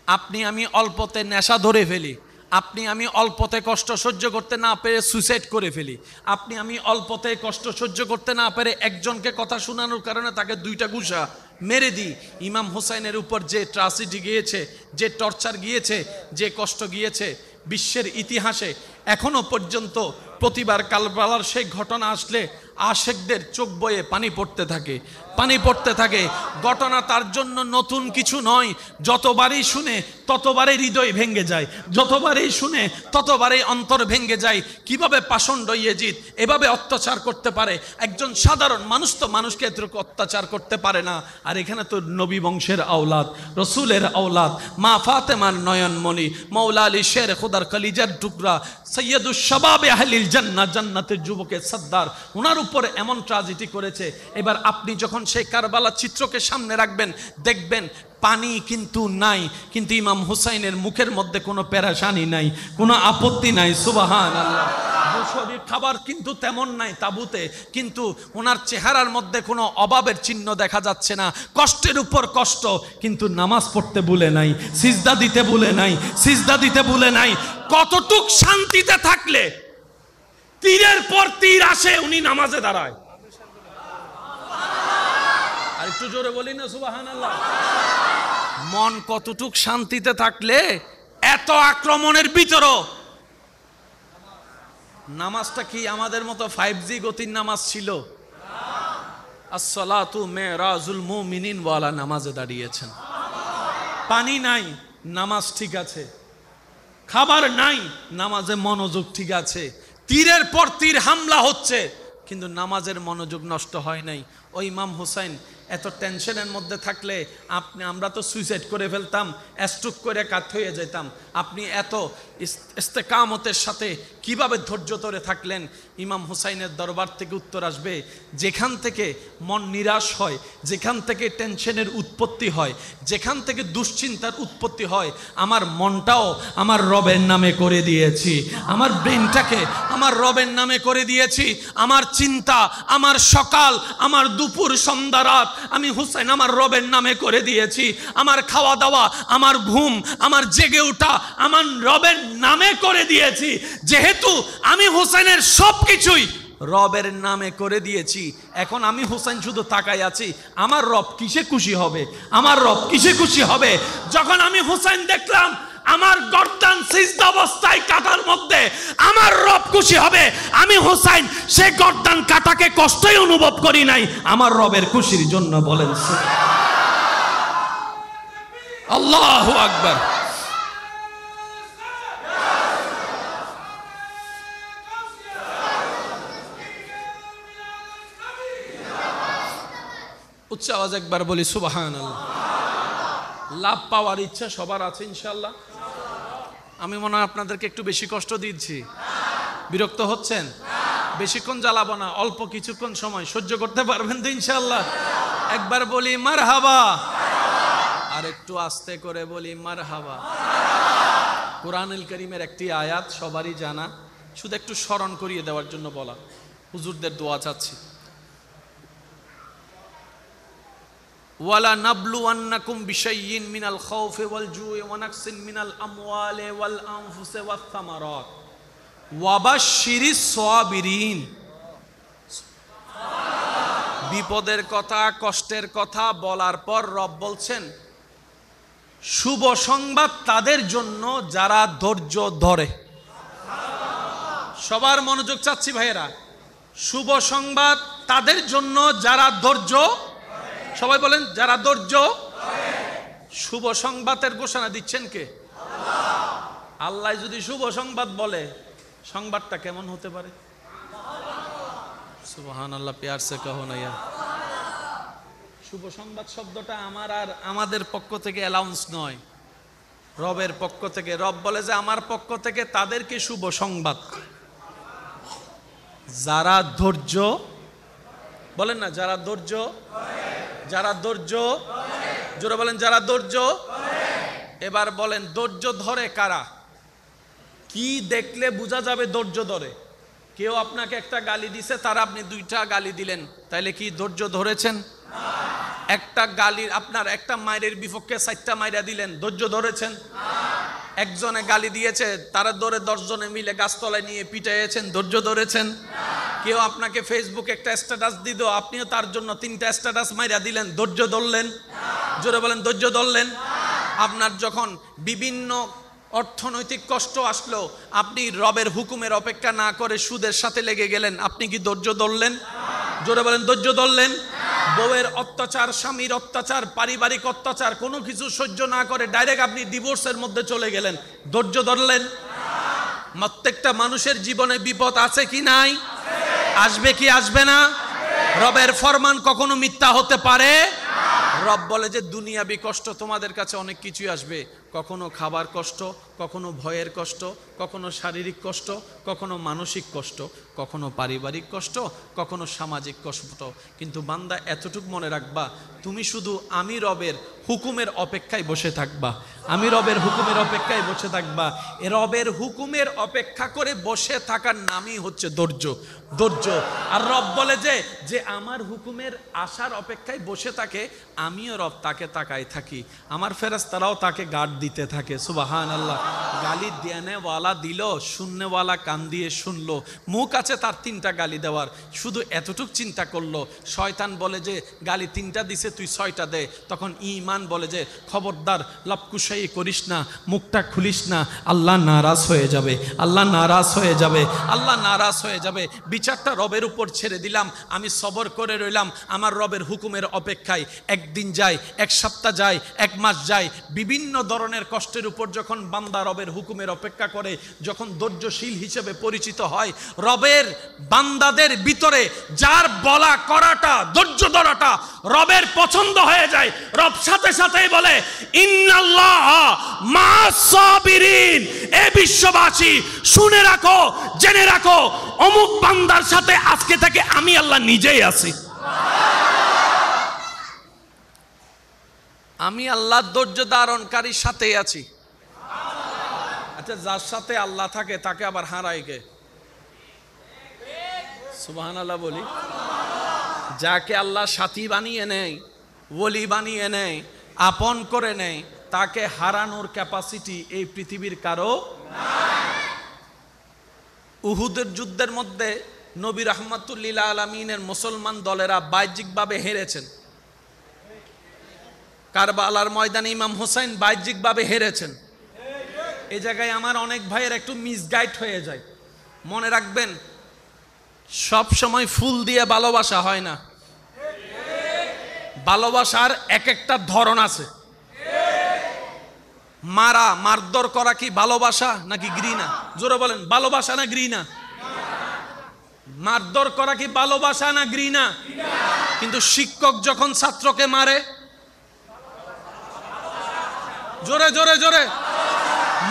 আপনি আমি অল্পতে নেশা ধরে ফেলি, আপনি আমি অল্পতে কষ্ট সহ্য করতে না পেরে সুইসাইড করে ফেলি, আপনি আমি অল্পতে কষ্ট সহ্য করতে না পেরে একজনকে কথা শোনানোর কারণে তাকে 2টা ঘুষা মেরে দিই। ইমাম হোসাইনের উপর যে ট্র্যাজেডি গিয়েছে, যে টর্চার গিয়েছে, যে কষ্ট গিয়েছে, বিশ্বের ইতিহাসে এখনো পর্যন্ত প্রতিবার কারবালার সেই ঘটনা আসলে আশেকদের চোখ বয়ে পানি পড়তে থাকে, পানি পড়তে থাকে। ঘটনা তার জন্য নতুন কিছু নয়, যতবারই শুনে ততবারই হৃদয় ভেঙে যায়, যতবারই শুনে ততবারই অন্তর ভেঙে যায়। কিভাবে পাষণ্ড ইয়েজিদ এভাবে অত্যাচার করতে পারে? একজন সাধারণ মানুষ তো মানুষকে এতটুকু অত্যাচার করতে পারে না। আর এখানে তো নবী বংশের আওলাদ, রসুলের আওলাদ, মা ফাতেমার নয়নমণি, মৌলা আলী শের খুদার কলিজার টুকরা, সৈয়দুস শাবাবে আহলিল জান্নাহ, জান্নাতের যুবকের সর্দার, ওনার উপর এমন ট্র্যাজেডি করেছে। এবার আপনি যখন সেই কারবালার চিত্রকে সামনে রাখবেন, দেখবেন পানি কিন্তু নাই, কিন্তু ইমাম হুসাইনের মুখের মধ্যে কোনো পেরেশানি নাই, কোনো আপত্তি নাই। সুবহানাল্লাহ। শরীর খাবার কিন্তু তেমন নাই তাবুতে, কিন্তু ওনার চেহারার মধ্যে কোনো অভাবের চিহ্ন দেখা যাচ্ছে না। কষ্টের উপর কষ্ট, কিন্তু নামাজ পড়তে ভুলে নাই, সিজদা দিতে ভুলে নাই, সিজদা দিতে ভুলে নাই। কতটুক শান্তিতে থাকলে তীরের পর তীর আসে, উনি নামাজে দাঁড়ায়। আর একটু জোরে বলি না সুবহানাল্লাহ। মন কতটুক শান্তিতে থাকলে এত আক্রমণের ভিতরও নামাজটা কি আমাদের মতো 5G গতির নামাজ ছিল? আসসালাতু মেরাজুল মুমিনিন ওয়ালা নামাজে দাঁড়িয়েছেন। পানি নাই, নামাজ ঠিক আছে। খাবার নাই, নামাজে মনোযোগ ঠিক আছে। তীরের পর তীর হামলা হচ্ছে, কিন্তু নামাজের মনোযোগ নষ্ট হয় নাই। ওই ইমাম হুসাইন এত টেনশনের মধ্যে থাকলে আমরা তো সুইসাইড করে ফেলতাম, স্ট্রোক করে কাত হয়ে যেতাম। আপনি এত ইস্তেকামতের সাথে কিভাবে ধৈর্য ধরে থাকলেন? ইমাম হুসাইনের দরবার থেকে উত্তর আসবে, যেখান থেকে মন নিরাশ হয়, যেখান থেকে টেনশনের উৎপত্তি হয়, যেখান থেকে দুশ্চিন্তার উৎপত্তি হয়, আমার মনটাও আমার রবের নামে করে দিয়েছি, আমার ব্রেনটাকে আমার রবের নামে করে দিয়েছি। আমার চিন্তা, আমার সকাল, আমার দুপুর, সন্ধ্যা, রাত আমি হুসাইন আমার রবের নামে করে দিয়েছি। আমার খাওয়া দাওয়া, আমার ঘুম, আমার জেগে ওঠা আমার রবের নামে করে দিয়েছি। যেহেতু আমি হুসাইনের সবকিছুই রবের নামে করে দিয়েছি, এখন আমি হুসাইন শুধু তাকাই আছি, আমার রব কিসে খুশি হবে? আমার রব কিসে খুশি হবে? যখন আমি হুসাইন দেখলাম আমার গর্দান সিজদা অবস্থায় কাটার মধ্যে, আমার রব খুশি হবে। আমি হুসাইন সে গর্দান কাটাকে কষ্টই অনুভব করি নাই, আমার রবের খুশির জন্য। বলেন আল্লাহু আকবার। উচ্চ আওয়াজ একবার বলি সুবহানাল্লাহ। লাভ পাওয়ার ইচ্ছা সবার আছে ইনশাআল্লাহ। আমি মনে হয় আপনাদেরকে একটু বেশি কষ্ট দিচ্ছি, বিরক্ত হচ্ছেন? বেশিক্ষণ জ্বালাবো না, অল্প কিছুক্ষণ সময় সহ্য করতে পারবেন তো ইনশাআল্লাহ? একবার বলি মারহাবা, আর একটু আস্তে করে বলি মারহাবা। কোরআনুল কারীমের একটি আয়াত সবারই জানা, শুধু একটু স্মরণ করিয়ে দেওয়ার জন্য বলা, হুজুরদের দোয়া চাচ্ছি। ওয়ালা নাবলুওয়ান্নাকুম বিশাইইন মিনাল খাউফি ওয়াল জুই ওয়া নাকসিন মিনাল আমওয়ালি ওয়াল আনফুসি ওয়াস সামারাত ওয়া বাশশিরিস সাবিরিন। বিপদের কথা, কষ্টের কথা বলার পর রব বলছেন শুভ সংবাদ তাদের জন্য যারা ধৈর্য ধরে। সবার মনোযোগ চাচ্ছি ভাইয়েরা। শুভ সংবাদ তাদের জন্য যারা ধৈর্য, সবাই বলেন যারা ধৈর্য। শুভ সংবাদের ঘোষণা দিচ্ছেন কে? আল্লাহ যদি শুভ সংবাদ বলে, সংবাদটা কেমন হতে পারে? সুবহানাল্লাহ, প্যার সে কহো না ইয়ার। শুভ সংবাদ শব্দটা আমার আর আমাদের পক্ষ থেকে অ্যালাউন্স নয়, রবের পক্ষ থেকে। রব বলে যে আমার পক্ষ থেকে তাদেরকে শুভ সংবাদ, যারা ধৈর্য, বলেন না যারা ধৈর্য, যারা ধৈর্য, জোরে বলেন যারা ধৈর্য। এবার বলেন ধৈর্য ধরে কারা? কি দেখলে বোঝা যাবে ধৈর্য ধরে? কেউ আপনাকে একটা গালি দিছে, তার আপনি দুইটা গালি দিলেন, তাইলে কি ধৈর্য ধরেছেন? একটা গালি, আপনার একটা মায়ের বিপক্ষে 4টা মাইরা দিলেন, ধৈর্য ধরেছেন? একজনে গালি দিয়েছে, তারা ধরে 10 জনে মিলে গাছতলায় নিয়ে পিটাইয়েছেন, ধৈর্য ধরেছেন? কেউ আপনাকে ফেসবুকে একটা স্ট্যাটাস দিল, আপনিও তার জন্য 3টা স্ট্যাটাস মাইরা দিলেন, ধৈর্য ধরলেন? জোরে বলেন ধৈর্য ধরলেন? আপনার যখন বিভিন্ন অর্থনৈতিক কষ্ট আসলো, আপনি রবের হুকুমের অপেক্ষা না করে সুদের সাথে লেগে গেলেন, আপনি কি ধৈর্য ধরলেন? জোরে বলেন ধৈর্য ধরলেন? বউয়ের অত্যাচার, স্বামীর অত্যাচার, পারিবারিক অত্যাচার, কোনো কিছু সহ্য না করে ডাইরেক্ট আপনি ডিভোর্সের মধ্যে চলে গেলেন, ধৈর্য ধরলেন? প্রত্যেকটা মানুষের জীবনে বিপদ আছে কি নাই? আসবে কি আসবে না? রবের ফরমান কখনো মিথ্যা হতে পারে? রব বলে যে দুনিয়াবি কষ্ট তোমাদের কাছে অনেক কিছুই আসবে, কখনো খাবার কষ্ট, কখনো ভয়ের কষ্ট, কখনো শারীরিক কষ্ট, কখনো মানসিক কষ্ট, কখনো পারিবারিক কষ্ট, কখনো সামাজিক কষ্ট। কিন্তু বান্দা এতটুকু মনে রাখবা, তুমি শুধু আমি রবের হুকুমের অপেক্ষায় বসে থাকবা, আমি রবের হুকুমের অপেক্ষায় বসে থাকবা। এ রবের হুকুমের অপেক্ষা করে বসে থাকার নামই হচ্ছে ধৈর্য। ধৈর্য। আর রব বলে যে আমার হুকুমের আশার অপেক্ষায় বসে থাকে, আমিও রব তাকে তাকায় থাকি, আমার ফেরেশতারাও তাকে গার্ড দিতে থাকে। সুবহানাল্লাহ। গালি দেনেওয়ালা দিল, শুননেওয়ালা কান দিয়ে শুনলো। মুখ আছে তার 3টা গালি দেওয়ার, শুধু এতটুক চিন্তা করলো। শয়তান বলে যে গালি 3টা দিছে, তুই 6টা দে। তখন ঈমান বলে যে খবরদার, লপকুশাই করিস না, মুখটা খুলিস না, আল্লাহ নারাজ হয়ে যাবে, আল্লাহ নারাজ হয়ে যাবে, আল্লাহ নারাজ হয়ে যাবে। বিচারটা রবের উপর ছেড়ে দিলাম, আমি সবর করে রইলাম আমার রবের হুকুমের অপেক্ষায়। একদিন যায়, 1 সপ্তাহ যায়, 1 মাস যায়, বিভিন্ন ধরনের ধরনের কষ্টের উপর যখন বান্দা রবের হুকুমের অপেক্ষা করে, যখন ধৈর্যশীল হিসেবে পরিচিত হয়, রবের বান্দাদের ভিতরে যার বলা করাটা, ধৈর্য ধরাটা রবের পছন্দ হয়ে যায়, রব সাথে সাথেই বলে ইন্নাল্লাহ মা'আস সাবিরিন। এ বিশ্ববাসী শুনে রাখো, জেনে রাখো, অমুক বান্দার সাথে আজকে থেকে আমি আল্লাহ নিজেই আছি। আমি আল্লাহ ধৈর্য ধারণকারীর সাথেই আছি। আচ্ছা, যার সাথে আল্লাহ থাকে তাকে আবার হারায় কে? সুবহানাল্লাহ বলি। যাকে আল্লাহ সাথী বানিয়ে নেয়, ওলি বানিয়ে নেয়, আপন করে নেয়, তাকে হারানোর ক্যাপাসিটি এই পৃথিবীর কারো নাই। উহুদের যুদ্ধের মধ্যে নবী রাহমাতুল লিল আলামিনের মুসলমান দলেরা বাহ্যিকভাবে হেরেছেন। কারবালার ময়দানে ইমাম হোসেন বাহ্যিকভাবে হেরেছেন। এই জায়গায় আমার অনেক ভাইয়ের একটু মিসগাইড হয়ে যায়। মনে রাখবেন, সব সময় ফুল দিয়ে ভালোবাসা হয় না। ভালোবাসার এক একটা ধরন আছে। মারধর করা কি ভালোবাসা নাকি ঘৃণা? জোরে বলেন, ভালোবাসা না ঘৃণা? মারধর করা কি ভালোবাসা না ঘৃণা? কিন্তু শিক্ষক যখন ছাত্রকে মারে, জোরে জোরে জোরে,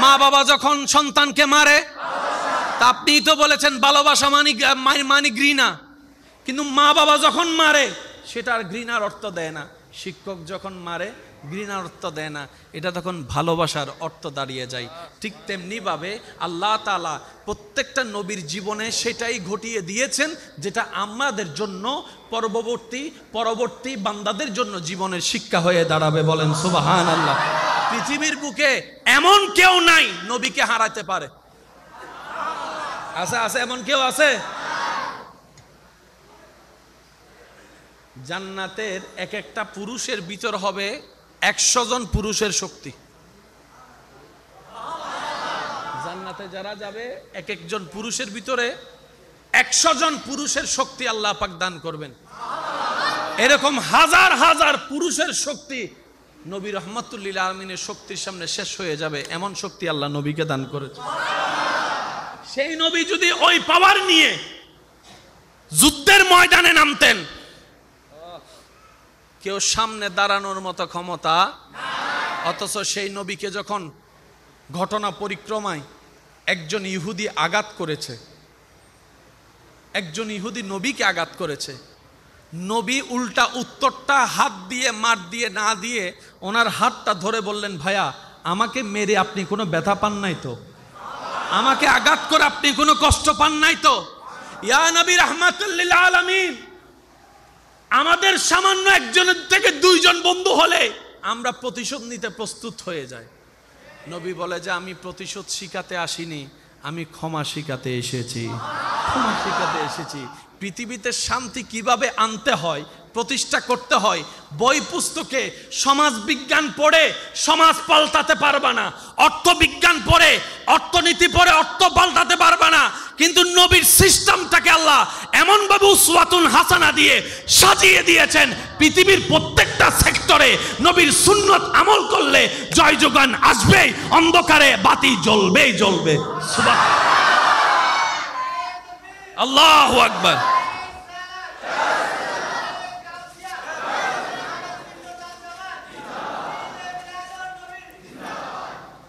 মা বাবা যখন সন্তানকে মারে, তা আপনিই তো বলেছেন ভালোবাসা মানে ঘৃণা। কিন্তু মা বাবা যখন মারে সেটা আর ঘৃণার অর্থ দেয় না। শিক্ষক যখন মারে ঘৃণার অর্থ দেয় না, এটা তখন ভালোবাসার অর্থ দাঁড়িয়ে যায়। ঠিক তেমনি ভাবে আল্লাহ তাআলা প্রত্যেকটা নবীর জীবনে সেটাই ঘটিয়ে দিয়েছেন, যেটা আমাদের জন্য পরবর্তী বান্দাদের জন্য জীবনের শিক্ষা হয়ে দাঁড়াবে। বলেন সুবহানাল্লাহ। পৃথিবীর বুকে এমন কেউ নাই নবীকে হারাতে পারে। আছে? আছে এমন কেউ আছে? জান্নাতের এক একটা পুরুষের ভিতর হবে 100 জন পুরুষের শক্তি। জান্নাতে যারা যাবে এক একজন পুরুষের ভিতরে 100 জন পুরুষের শক্তি আল্লাহ পাক দান করবেন। এরকম হাজার হাজার পুরুষের শক্তি নবী রাহমাতুল লিল আলামিনের শক্তির সামনে শেষ হয়ে যাবে, এমন শক্তি আল্লাহ নবীকে দান করেছে। সেই নবী যদি ওই পাওয়ার নিয়ে যুদ্ধের ময়দানে নামতেন, কেউ সামনে দাঁড়ানোর মতো ক্ষমতা নাই। অথচ সেই নবীকে যখন ঘটনা পরিক্রমায় একজন ইহুদি আঘাত করেছে, একজন ইহুদি নবীকে আঘাত করেছে, নবী উল্টা উত্তরটা হাত দিয়ে মার দিয়ে না দিয়ে ওনার হাতটা ধরে বললেন, ভাইয়া আমাকে মেরে আপনি কোনো ব্যথা পান নাই তো? আমাকে আঘাত করে আপনি কোনো কষ্ট পান নাই তো? ইয়া নবী রাহমাতুল লিল আলামিন, আমাদের সামান্য একজনের থেকে 2 জন বন্ধু হলে আমরা প্রতিশোধ নিতে প্রস্তুত হয়ে যাই। নবী বলে যে আমি প্রতিশোধ শিখাতে আসিনি, আমি ক্ষমা শিখাতে এসেছি। ক্ষমা শিখাতে এসেছি। পৃথিবীতে শান্তি কিভাবে আনতে হয়, প্রতিষ্ঠা করতে হয়, বই পুস্তকে সমাজ বিজ্ঞান পড়ে সমাজ পাল্টাতে পারবা না, অর্থবিজ্ঞান পড়ে অর্থনীতি পড়ে অর্থ পাল্টাতে পারবা না। কিন্তু নবীর সিস্টেমটাকে আল্লাহ এমন ভাবে উসওয়াতুন হাসানা দিয়ে সাজিয়ে দিয়েছেন, পৃথিবীর প্রত্যেকটা সেক্টরে নবীর সুন্নত আমল করলে জয় যোগান আসবেই, অন্ধকারে বাতি জ্বলবেই জ্বলবে। সুবহানাল্লাহ, আল্লাহু আকবার।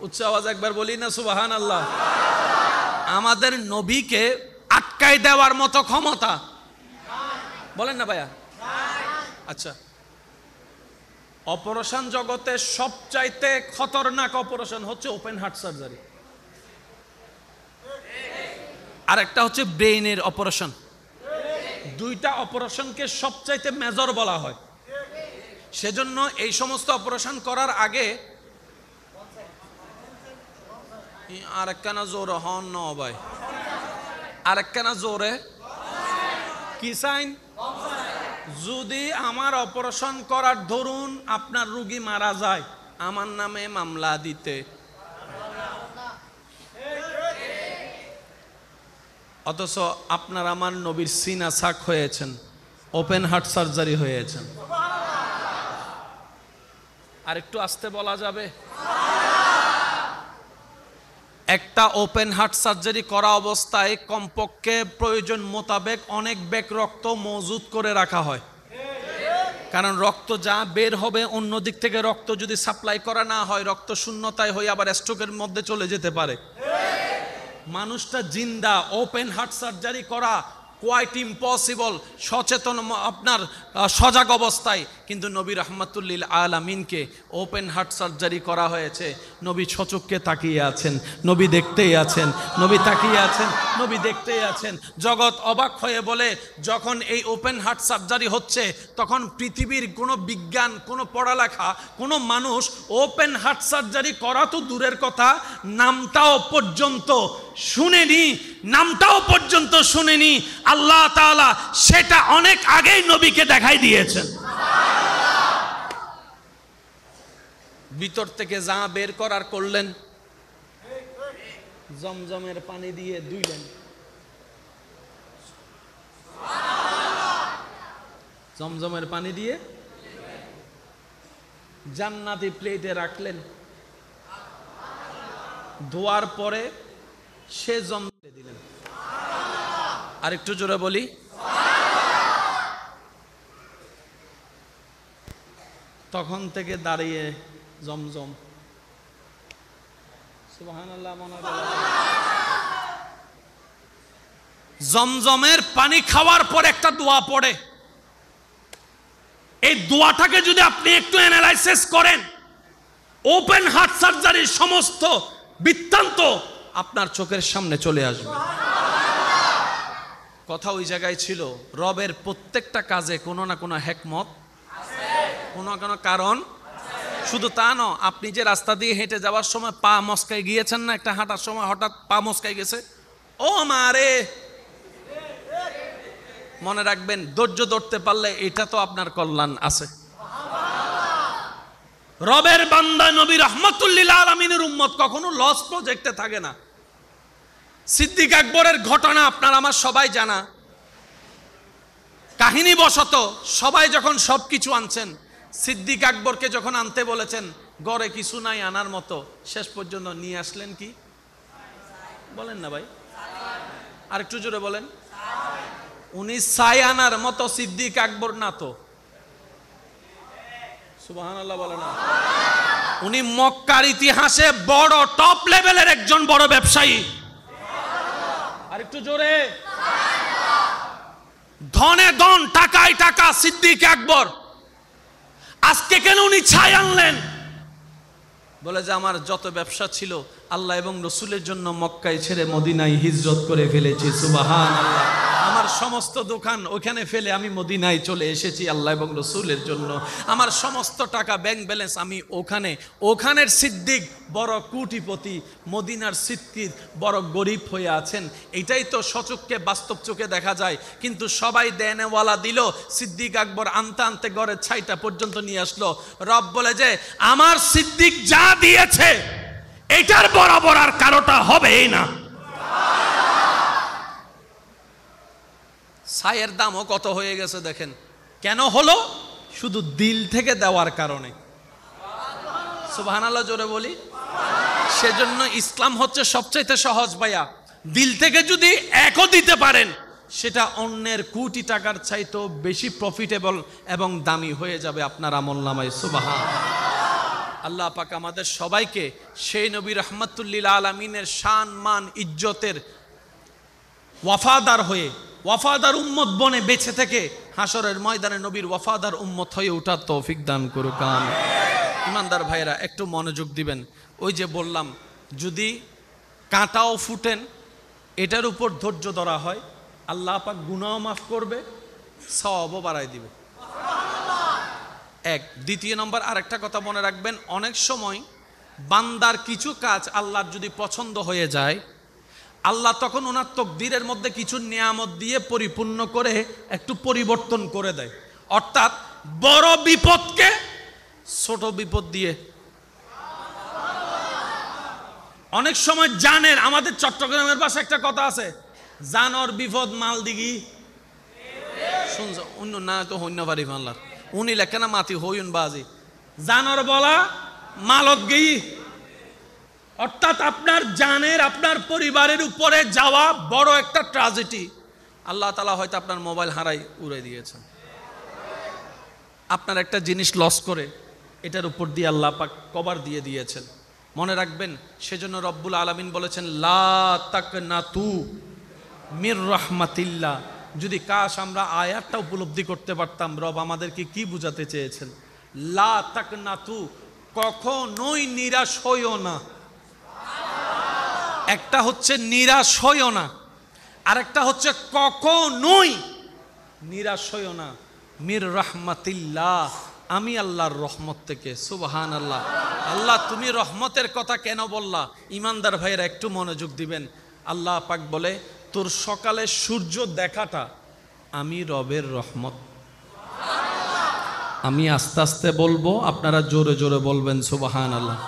উচ্চ আওয়াজ একবার বলি না সুবহানাল্লাহ। আমাদের নবীকে আটকায় দেওয়ার মতো ক্ষমতা বলেন না ভাইয়া? আচ্ছা, অপারেশন জগতে সবচাইতে খতরনাক অপারেশন হচ্ছে ওপেন হার্ট সার্জারি, আর একটা হচ্ছে ব্রেইনের অপারেশন। 2টা অপারেশনকে সবচাইতে মেজর বলা হয়। সেজন্য এই সমস্ত অপারেশন করার আগে আরেকখানা জোরে হন ন ভাই, আরেকখানা জোরে কি সাইন? যদি আমার অপারেশন করার ধরুন আপনার রোগী মারা যায়, আমার নামে মামলা দিতে। অথচ আপনার আমার নবীর সিনা ছাক হয়েছেন, ওপেন হার্ট সার্জারি হয়েছেন। আর একটু আস্তে বলা যাবে? একটা ওপেন হার্ট সার্জারি করা অবস্থায় কমপক্ষে প্রয়োজন মোতাবেক অনেক ব্যাগ রক্ত মজুত করে রাখা হয়, কারণ রক্ত যা বের হবে অন্য দিক থেকে রক্ত যদি সাপ্লাই করা না হয় রক্ত শূন্যতায় হয়ে আবার স্ট্রোকের মধ্যে চলে যেতে পারে। মানুষটা জিন্দা, ওপেন হার্ট সার্জারি করা কোয়াইট ইম্পসিবল, সচেতন আপনার সজাগ অবস্থায়, কিন্তু নবী রাহমাতুল আলামিনকে ওপেন হার্ট সার্জারি করা হয়েছে। নবী সচক্ষে তাকিয়ে আছেন, নবী দেখতেই আছেন, নবী তাকিয়ে আছেন, নবী দেখতেই আছেন। জগৎ অবাক হয়ে বলে, যখন এই ওপেন হার্ট সার্জারি হচ্ছে তখন পৃথিবীর কোনো বিজ্ঞান, কোনো পড়ালেখা, কোনো মানুষ ওপেন হার্ট সার্জারি করা তো দূরের কথা, নামটাও পর্যন্ত শুনেনি, নামটাও পর্যন্ত শুনেনি। আল্লাহ তাআলা সেটা অনেক আগেই নবীকে দেখাই দিয়েছেন। ভিতর থেকে যা বের করার করলেন, জমজমের পানি দিয়ে ধুইলেন, জমজমের পানি দিয়ে জান্নাতি প্লেটে রাখলেন, ধোয়ার পরে সে জমজমে দিলেন। আর একটু জোরে বলি, তখন থেকে দাঁড়িয়ে জমজম, সুবহানাল্লাহ, জমজমের পানি খাওয়ার পর একটা দোয়া পড়ে। এই দোয়াটাকে যদি আপনি একটু অ্যানালাইসিস করেন, ওপেন হার্ট সার্জারির সমস্ত বৃত্তান্ত আপনার চোখের সামনে চলে আসবে। কথা ওই জায়গায় ছিল, রবের প্রত্যেকটা কাজে কোনো না কোনো হিকমত, কোনো না কোনো কারণ। শুধু তা নয়, আপনি যে রাস্তা দিয়ে হেঁটে যাওয়ার সময় পা মস্কাই গিয়েছেন না, একটা হাঁটার সময় হঠাৎ পা মস্কাই গেছে, ও মারে, মনে রাখবেন ধৈর্য ধরতে পারলে এটা তো আপনার কল্যাণ আছে। রবের বান্দা নবী রাহমাতুল আলামিনের উম্মত কখনো লস প্রজেক্টে থাকে না। সিদ্দিক আকবরের ঘটনা আপনার আমার সবাই জানা। কাহিনী বশত সবাই যখন সবকিছু আনছেন, সিদ্দিক আকবরকে যখন আনতে বলেছেন, ঘরে কিছু নাই আনার মতো, শেষ পর্যন্ত নিয়ে আসলেন কি বলেন না ভাই, আর একটু জোরে বলেন। উনি ছাই আনার মতো সিদ্দিক আকবর না তো, সুবহানাল্লাহ বলেন না। উনি মক্কার ইতিহাসে বড় টপ লেভেলের একজন বড় ব্যবসায়ী। আর একটু জোরে, ধনে ধন, টাকায় টাকা সিদ্দিক আকবর। আজকে কেন উনি ছাই আনলেন? বলে যে আমার যত ব্যবসা ছিল আল্লাহ এবং রসুলের জন্য মক্কায় ছেড়ে মদিনায় হিজরত করে ফেলেছি, সুবহানাল্লাহ। আমার সমস্ত দোকান ওখানে ফেলে আমি মদিনায় চলে এসেছি আল্লাহ এবং রসুলের জন্য। আমার সমস্ত টাকা ব্যাংক ব্যালেন্স আমি ওখানে, ওখানের সিদ্দিক বড় কোটিপতি, মদিনার সিদ্দিক বড় গরিব হয়ে আছেন। এটাই তো সচক্ষে বাস্তব চোখে দেখা যায়। কিন্তু সবাই দেনেওয়ালা দিল, সিদ্দিক আকবর আনতে আনতে ঘরের ছাইটা পর্যন্ত নিয়ে আসলো। রব বলে যে আমার সিদ্দিক যা দিয়েছে এটার বরাবর আর কারোটা হবেই না। ছাইয়ের দামও কত হয়ে গেছে দেখেন। কেন হলো? শুধু দিল থেকে দেওয়ার কারণে। সুবহানাল্লাহ জোরে বলি। সেজন্য ইসলাম হচ্ছে সবচাইতে সহজ ভাইয়া। দিল থেকে যদি একও দিতে পারেন, সেটা অন্যের কোটি টাকার চাইতেও বেশি প্রফিটেবল এবং দামি হয়ে যাবে আপনার আমলনামায়। সুবহানাল্লাহ। আল্লাহ পাক আমাদের সবাইকে সেই নবী রাহমাতুল আলামিনের শান মান ইজ্জতের ওয়াফাদার হয়ে, ওয়াফাদার উম্মত বনে বেঁচে থেকে হাসরের ময়দানে নবীর ওয়াফাদার উম্মত হয়ে ওঠার তৌফিক দান করুক। ইমানদার ভাইরা একটু মনোযোগ দিবেন। ওই যে বললাম, যদি কাঁটাও ফুটেন এটার উপর ধৈর্য ধরা হয়, আল্লাহ পাক গুনাহও মাফ করবে, সওয়াবও বাড়ায় দিবে। এক। দ্বিতীয় নম্বর আরেকটা কথা মনে রাখবেন, অনেক সময় বান্দার কিছু কাজ আল্লাহর যদি পছন্দ হয়ে যায়, আল্লাহ তখন ওনার তকদিরের মধ্যে কিছু নিয়ামত দিয়ে পরিপূর্ণ করে একটু পরিবর্তন করে দেয়। অর্থাৎ বড় বিপদকে ছোট বিপদ দিয়ে। অনেক সময় জানেন, আমাদের চট্টগ্রামের পাশে একটা কথা আছে, জানর বিপদ মাল দিগি শুনছ অন্য না তো হইন্য পারি মাল্লার উনি লেখে না মাতি হইন বাজি, জানর বলা মালত গেই। অর্থাৎ আপনার জানের, আপনার পরিবারের উপরে যাওয়া বড় একটা ট্র্যাজেডি। আল্লাহ তাআলা হয়তো আপনার মোবাইল হারাই উড়ে দিয়েছেন, আপনার একটা জিনিস লস করে এটার উপর দিয়ে আল্লাহ পাক কভার দিয়ে দিয়েছেন। মনে রাখবেন, সেজন্য রব্বুল আলামিন বলেছেন লা তাকনাতু মির রাহমাতিল্লাহ। যদি কাশ আমরা আয়াতটা উপলব্ধি করতে পারতাম, রব আমাদেরকে কি বুঝাতে চেয়েছেন। লা তাকনাতু, কখনোই নিরাশ হইও না। একটা হচ্ছে নিরাশ হইও না, আরেকটা হচ্ছে কখনোই নিরাশ হইও না। মির রাহমাতিল্লাহ, আমি আল্লাহর রহমত থেকে। সুবহানাল্লাহ। আল্লাহ তুমি রহমতের কথা কেন বললা? ইমানদার ভাইয়েরা একটু মনোযোগ দিবেন। আল্লাহ পাক বলে তোর সকালে সূর্য দেখাটা আমি রবের রহমত। আমি আস্তে আস্তে বলবো, আপনারা জোরে জোরে বলবেন সুবহানাল্লাহ।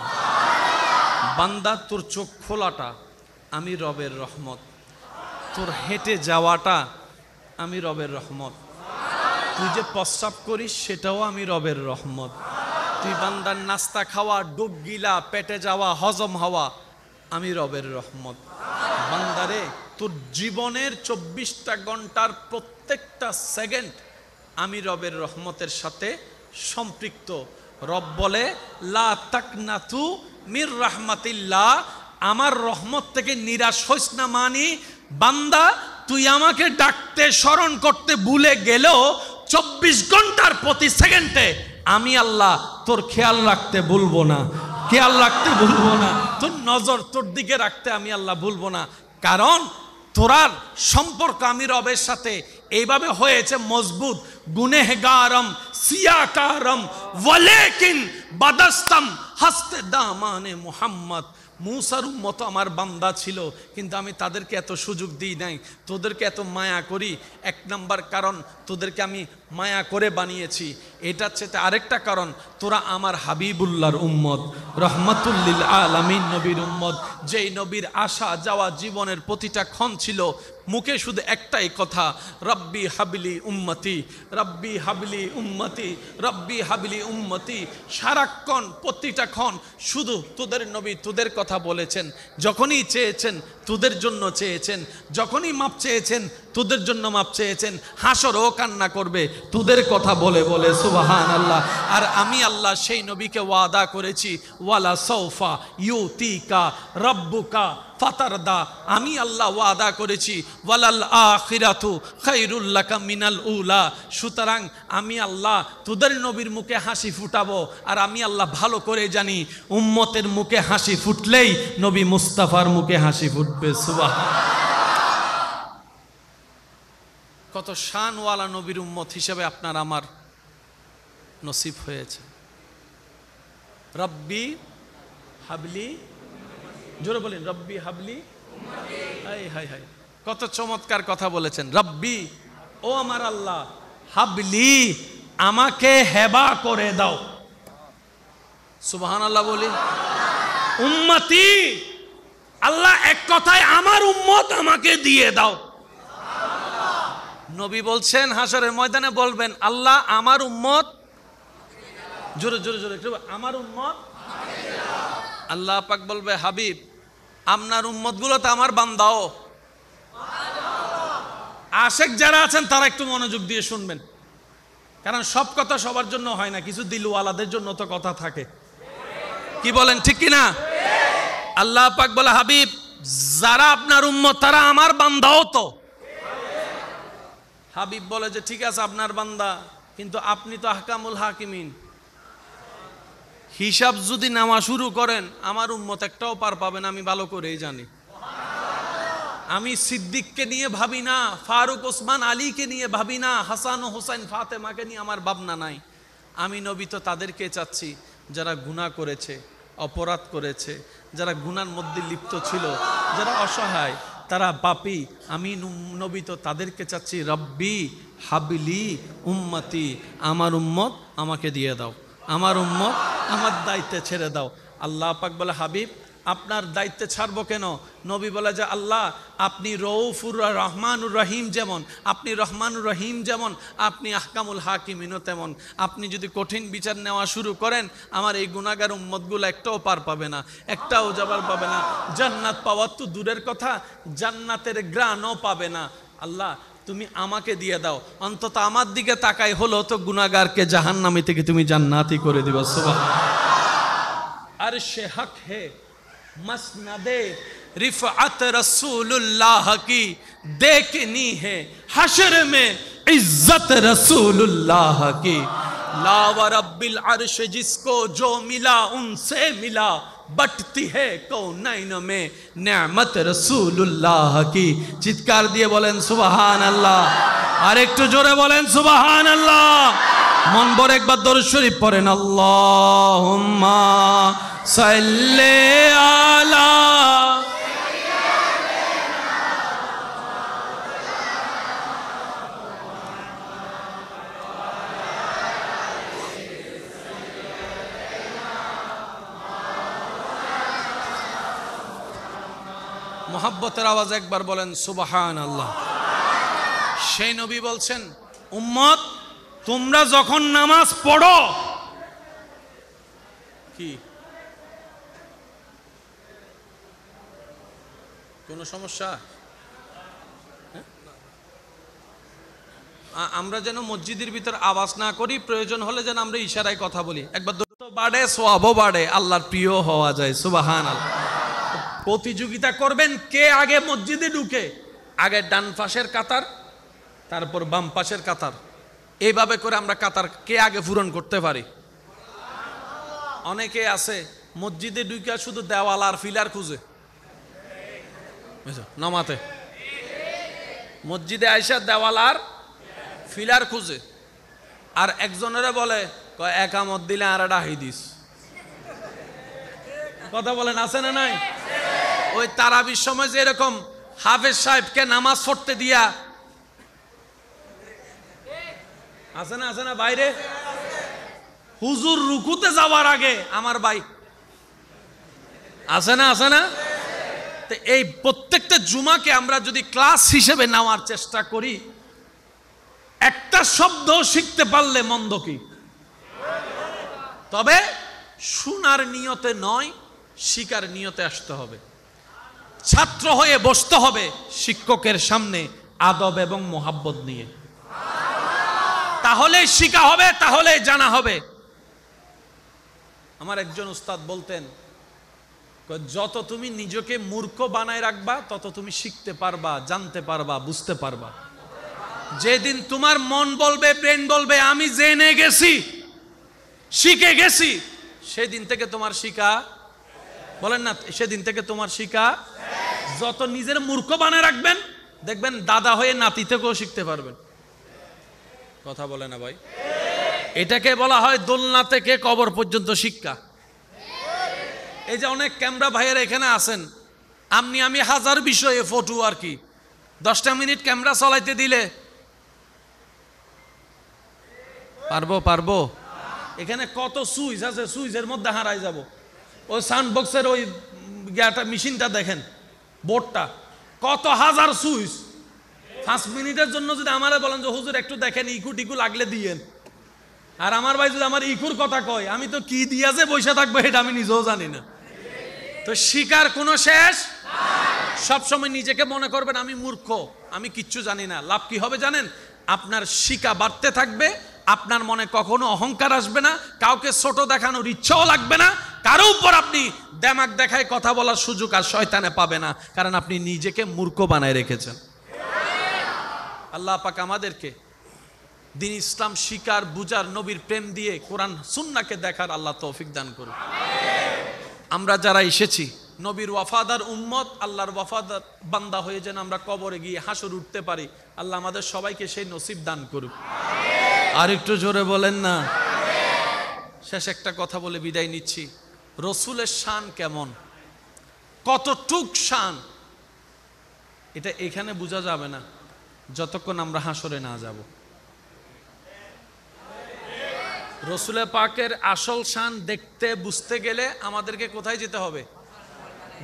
বান্দা তোর চোখ খোলাটা আমি রবের রহমত, তোর হেঁটে যাওয়াটা আমি রবের রহমত, তুই যে প্রস্রাব করিস সেটাও আমি রবের রহমত, তুই বান্দার নাস্তা খাওয়া, ডুব গিলা, পেটে যাওয়া, হজম হওয়া আমি রবের রহমত। বান্দারে তোর জীবনের 24টা ঘন্টার প্রত্যেকটা সেকেন্ড আমি রবের রহমতের সাথে সম্পৃক্ত। রব বলে লা তাকনাতু মির রাহমাতিল্লাহ, আমার রহমত থেকে নিরাশ হইস না। মানি বান্দা তুই আমাকে ডাকতে স্মরণ করতে ভুলে গেলেও 24 ঘন্টার প্রতি সেকেন্ডে আমি আল্লাহ তোর খেয়াল রাখতে ভুলবো না, খেয়াল রাখতে ভুলবো না, তোর নজর তোর দিকে রাখতে আমি আল্লাহ ভুলবো না। কারণ তোরার সম্পর্ক আমি রবের সাথে এইভাবে হয়েছে মজবুত। গুনেহগারম সিয়াকারম ওয়ালাকিন বাদাস্তাম হাসতে দামানে মুহাম্মদ। মুসার উম্মত আমার বান্দা ছিল, কিন্তু আমি তাদেরকে এত সুযোগ দিই নাই, তোদেরকে এত মায়া করি। এক নাম্বার কারণ তোদেরকে আমি মায়া করে বানিয়েছি। এটার চেয়ে আরেকটা কারণ, তোরা আমার হাবিবুল্লাহর উম্মত, রহমাতুল লিল আলামিন নবীর উম্মত। যেই নবীর আসা যাওয়া জীবনের প্রতিটা ক্ষণ ছিল মুখে শুধু একটাই কথা, রব্বি হাবলি উম্মতি, রব্বি হাবলি উম্মতি, রব্বি হাবলি উম্মতি। সারাক্ষণ প্রতিটা ক্ষণ শুধু তোদের নবী তোদের কথা বলেছেন। যখনই চেয়েছেন তোদের জন্য চেয়েছেন, যখনই মাপ চেয়েছেন তোদের জন্য মাপ চেয়েছেন। হাসরও কান্না করবে তোদের কথা বলে বলে। সুবহানাল্লাহ। আর আমি আল্লাহ সেই নবীকে ওয়াদা করেছি, ওয়ালা সৌফা ইউতিকা রব্বুকা ফাতারদা। আমি আল্লাহ ওয়াদা করেছি, ওয়ালাল আখিরাতু খায়রুল লাকা মিনাল উলা। সুতরাং আমি আল্লাহ তোদের নবীর মুখে হাসি ফুটাবো। আর আমি আল্লাহ ভালো করে জানি, উম্মতের মুখে হাসি ফুটলেই নবী মুস্তাফার মুখে হাসি ফুটবে। সুবহানাল্লাহ। কত শানওয়ালা নবীর উম্মত হিসেবে আপনার আমার নসিব হয়েছে। রব্বি হাবলি, জোরে বলেন রব্বি হাবলি। হাই হাই হাই, কত চমৎকার কথা বলেছেন। রব্বি, ও আমার আল্লাহ, হাবলি, আমাকে হেবা করে দাও। সুবহানাল্লাহ বলি। উম্মতি, আল্লাহ এক কথায় আমার উম্মত আমাকে দিয়ে দাও। নবী বলছেন হাসরের ময়দানে বলবেন, আল্লাহ আমার উম্মত, জোরে জোরে জোরে আমার উম্মত। আল্লাহ পাক বলবে, হাবিব আপনার উম্মত গুলো তো আমার বান্দাও। আশেক যারা আছেন তারা একটু মনোযোগ দিয়ে শুনবেন, কারণ সব কথা সবার জন্য হয় না, কিছু দিলওয়ালাদের জন্য তো কথা থাকে। কি বলেন, ঠিক কিনা? আল্লাহ পাক বলে, হাবিব যারা আপনার উম্মত তারা আমার বান্দাও তো। হাবিব বলে যে ঠিক আছে আপনার বান্দা, কিন্তু আপনি তো আহকামুল হাকিমিন, হিসাব যদি নেওয়া শুরু করেন আমার উম্মত একটাও পার পাবেন, আমি ভালো করেই জানি। আমি সিদ্দিককে নিয়ে ভাবি না, ফারুক ওসমান আলীকে নিয়ে ভাবি না, হাসান ও হোসেন ফাতেমাকে নিয়ে আমার ভাবনা নাই। আমি নবী তো তাদেরকে চাচ্ছি যারা গুনাহ করেছে, অপরাধ করেছে, যারা গুনার মধ্যে লিপ্ত ছিল, যারা অসহায়, তারা পাপী। আমি নবী তো তাদেরকে চাচ্ছি, রব্বি হাবলি উম্মতি, আমার উম্মত আমাকে দিয়ে দাও, আমার উম্মত আমার দায়িত্বে ছেড়ে দাও। আল্লাহ পাক বলে, হাবিব আপনার দায়িত্বে ছাড়বো কেন? নবী বলে যে আল্লাহ আপনি রউফুর রহমানুর রহিম যেমন, আপনি রহমানুর রহিম যেমন, আপনি আহকামুল হাকিমিনও তেমন। আপনি যদি কঠিন বিচার নেওয়া শুরু করেন, আমার এই গুনাহগার উম্মতগুলো একটাও পার পাবে না, একটাও যাবার পাবে না। জান্নাত পাওয়ার তো দূরের কথা, জান্নাতের গ্রাণও পাবে না। আল্লাহ তুমি আমাকে দিয়ে দাও, অন্তত আমার দিকে তাকাই হলো তো গুনাহগারকে জাহান্নামী থেকে তুমি জান্নাতি করে দিবা। সুবহান। আরশে হক হে मसनदे रिफ़अत रसूलुल्लाह की देखनी है, हशर में इज्जत रसूलुल्लाह की। ला व रब्बिल अर्श जिसको जो मिला उनसे मिला, बटती है कौनैन में नेमत रसूलुल्लाह की। चित्कार दिए बोलें सुबहान अल्लाह, और एकटू जोरे बोलें सुबहान अल्लाह। मन भरे एक बार दरूद शरीफ पढ़ें, अल्लाहुम्मा सल्ले आला। मोहब्बतेर आवाज एक बार बोलें सुबहान अल्लाह। সেই নবী বলছেন, উম্মত তোমরা যখন নামাজ পড়ো, কি কোনো সমস্যা? আমরা যেন মসজিদের ভিতর আওয়াজ না করি, প্রয়োজন হলে যেন আমরা ইশারায় কথা বলি। একবার দূরত্ব বাড়ে, সওয়াবও বাড়ে, আল্লাহর প্রিয় হওয়া যায়। সুবহানাল্লাহ। প্রতিযোগিতা করবেন কে আগে মসজিদে ঢুকে, আগে ডান পাশের কাতার, তারপর বাম পাশের কাতার, এইভাবে করে আমরা কাতার কে আগে পূরণ করতে পারি। অনেকে আছে মসজিদে ঢুকে শুধু দেওয়াল আর ফিলার খুঁজে নামাতে, মসজিদে আইসা দেওয়াল আর ফিলার খুঁজে, আর একজনেরা বলে একামত দিলে আর একটা হাদিস। কথা বলেন আছে না নাই? ওই তারাবির সময় যে এরকম হাফেজ সাহেবকে নামাজ পড়তে দিয়া আছে না, আছে না বাইরে, হুজুর রুকুতে যাওয়ার আগে আমার ভাই আছে না, আছে না? তো এই প্রত্যেকটা জুমাকে আমরা যদি ক্লাস হিসেবে নেওয়ার চেষ্টা করি, একটা শব্দ শিখতে পারলে মন্দ কি? তবে শোনার নিয়তে নয়, শিকার নিয়তে আসতে হবে। ছাত্র হয়ে বসতে হবে শিক্ষকের সামনে আদব এবং মোহাব্বত নিয়ে, তাহলে শিখা হবে, তাহলে জানা হবে। আমার একজন উস্তাদ বলতেন, যত তুমি নিজেকে মূর্খ বানায় রাখবা তত তুমি শিখতে পারবা, জানতে পারবা, বুঝতে পারবা। যেদিন তোমার মন বলবে, ব্রেন বলবে আমি জেনে গেছি, শিখে গেছি, সেদিন থেকে তোমার শিখা, বলেন না, সেদিন থেকে তোমার শিখা। যত নিজের মূর্খ বানায় রাখবেন, দেখবেন দাদা হয়ে নাতি থেকেও শিখতে পারবেন। কথা বলে না ভাই? এটাকে বলা হয় দোলনা থেকে কবর পর্যন্ত শিক্ষা। এই যে অনেক ক্যামেরা ভাইয়ের এখানে আছেন, আমি হাজার বিষয়ে ফটো আর কি, 10টা মিনিট ক্যামেরা চালাইতে দিলে পারবো? এখানে কত সুইচ আছে, সুইচের মধ্যে হারাই যাব। ওই সাউন্ড বক্সের ওই মেশিনটা দেখেন, বোর্ডটা কত হাজার সুইচ। 5 মিনিটের জন্য যদি আমারে বলেন যে হুজুর একটু দেখেন, ইকু টিকু লাগলে দিয়েন, আর আমার ভাই যদি আমার ইকুর কথা কয়, আমি তো কি দিয়া যে বসে থাকবো এটা আমি নিজেও জানি না। তো শিকার কোনো শেষ। সবসময় নিজেকে মনে করবেন আমি মূর্খ, আমি কিচ্ছু জানি না। লাভ কি হবে জানেন? আপনার শিকা বাড়তে থাকবে, আপনার মনে কখনো অহংকার আসবে না, কাউকে ছোট দেখানোর ইচ্ছাও লাগবে না, কারো উপর আপনি দেমাগ দেখায় কথা বলার সুযোগ আর শয়তানে পাবে না, কারণ আপনি নিজেকে মূর্খ বানায় রেখেছেন। আল্লাহ পাক আমাদেরকে দিন ইসলাম শিকার, বুজার, নবীর প্রেম দিয়ে কোরআন সুন্নাহকে দেখার আল্লাহ তৌফিক দান করুন। আমরা যারা এসেছি নবীর ওয়াফাদার উম্মত, আল্লাহর ওয়াফাদার বান্দা হয়ে যেন আমরা কবরে গিয়ে হাসর উঠতে পারি, আল্লাহ আমাদের সবাইকে সেই নসিব দান করুক। আর একটু জোরে বলেন না। শেষ একটা কথা বলে বিদায় নিচ্ছি। রসুলের শান কেমন, কতটুক শান, এটা এখানে বোঝা যাবে না যতক্ষণ আমরা হাসরে না যাব। রসুলের পাকের আসল শান দেখতে বুঝতে গেলে আমাদেরকে কোথায় যেতে হবে?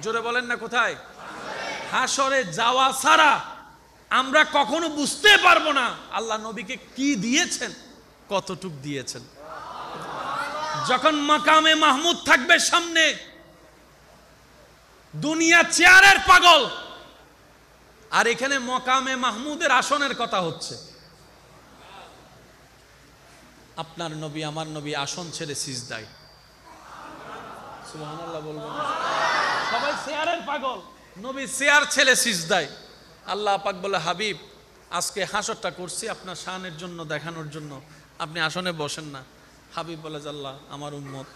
জোরে বলেন না কোথায়? হাসরে যাওয়া ছাড়া আমরা কখনো বুঝতে পারবো না আল্লাহ নবীকে কি দিয়েছেন, কতটুক দিয়েছেন। যখন মাকামে মাহমুদ থাকবে সামনে, দুনিয়া চেয়ারের পাগল, আর এখানে মাকামে মাহমুদের আসনের কথা হচ্ছে। আপনার নবী আমার নবী আসন ছেড়ে সিজদায়, সুবহানাল্লাহ বলবেন। সবাই চেয়ারের পাগল, নবী চেয়ার ছেড়ে সিজদায়। আল্লাহ পাক বলে, হাবিব আজকে হাসরটা করছি আপনার শানের জন্য, দেখানোর জন্য, আপনি আসনে বসেন না। হাবিব বলে, আল্লাহ আমার উম্মত,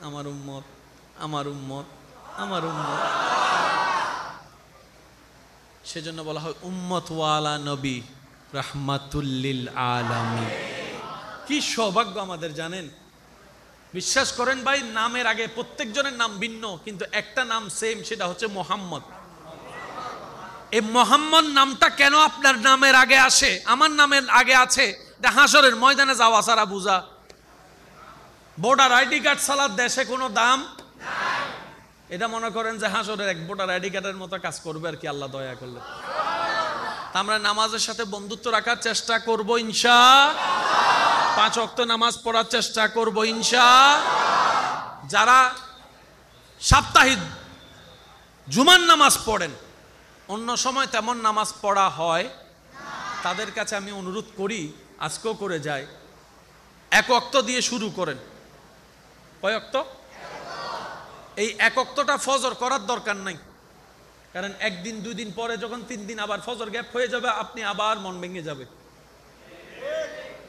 আমার উম্মত, আমার উম্মত, আমার উম্মত। সেজন্য বলা হয় উম্মত ওয়ালা নবী রাহমাতুল লিল আলামিন। কি সৌভাগ্য আমাদের জানেন। বিশ্বাস করেন ভাই, নামের আগে প্রত্যেকজনের নাম ভিন্ন, কিন্তু একটা নাম সেম, সেটা হচ্ছে মোহাম্মদ। এই মোহাম্মদ নামটা কেন আপনার নামের আগে আসে, আমার নামের আগে আছে? এটা হাসরের ময়দানে যাওয়া ছাড়া বুঝা। ভোটার আইডি কার্ড ছাড়া দেশে কোনো দাম, এটা মনে করেন যে হাসরের এক ভোটার আইডি কার্ডের মতো কাজ করবে আর কি, আল্লাহ দয়া করলে। আমরা নামাজের সাথে বন্ধুত্ব রাখার চেষ্টা করব ইনশাআল্লাহ। 5 ওয়াক্ত নামাজ পড়ার চেষ্টা করব ইনশাআল্লাহ। যারা সাপ্তাহিক জুমার নামাজ পড়েন, অন্য সময় তেমন নামাজ পড়া হয়, তাদের কাছে আমি অনুরোধ করি, আজকেও করে যায়, 1 ওয়াক্ত দিয়ে শুরু করেন। কয় ওয়াক্ত? এই 1 ওয়াক্তটা ফজর করার দরকার নাই, কারণ 1 দিন 2 দিন পরে যখন 3 দিন আবার ফজর গ্যাপ হয়ে যাবে, আপনি আবার মন ভেঙে যাবে।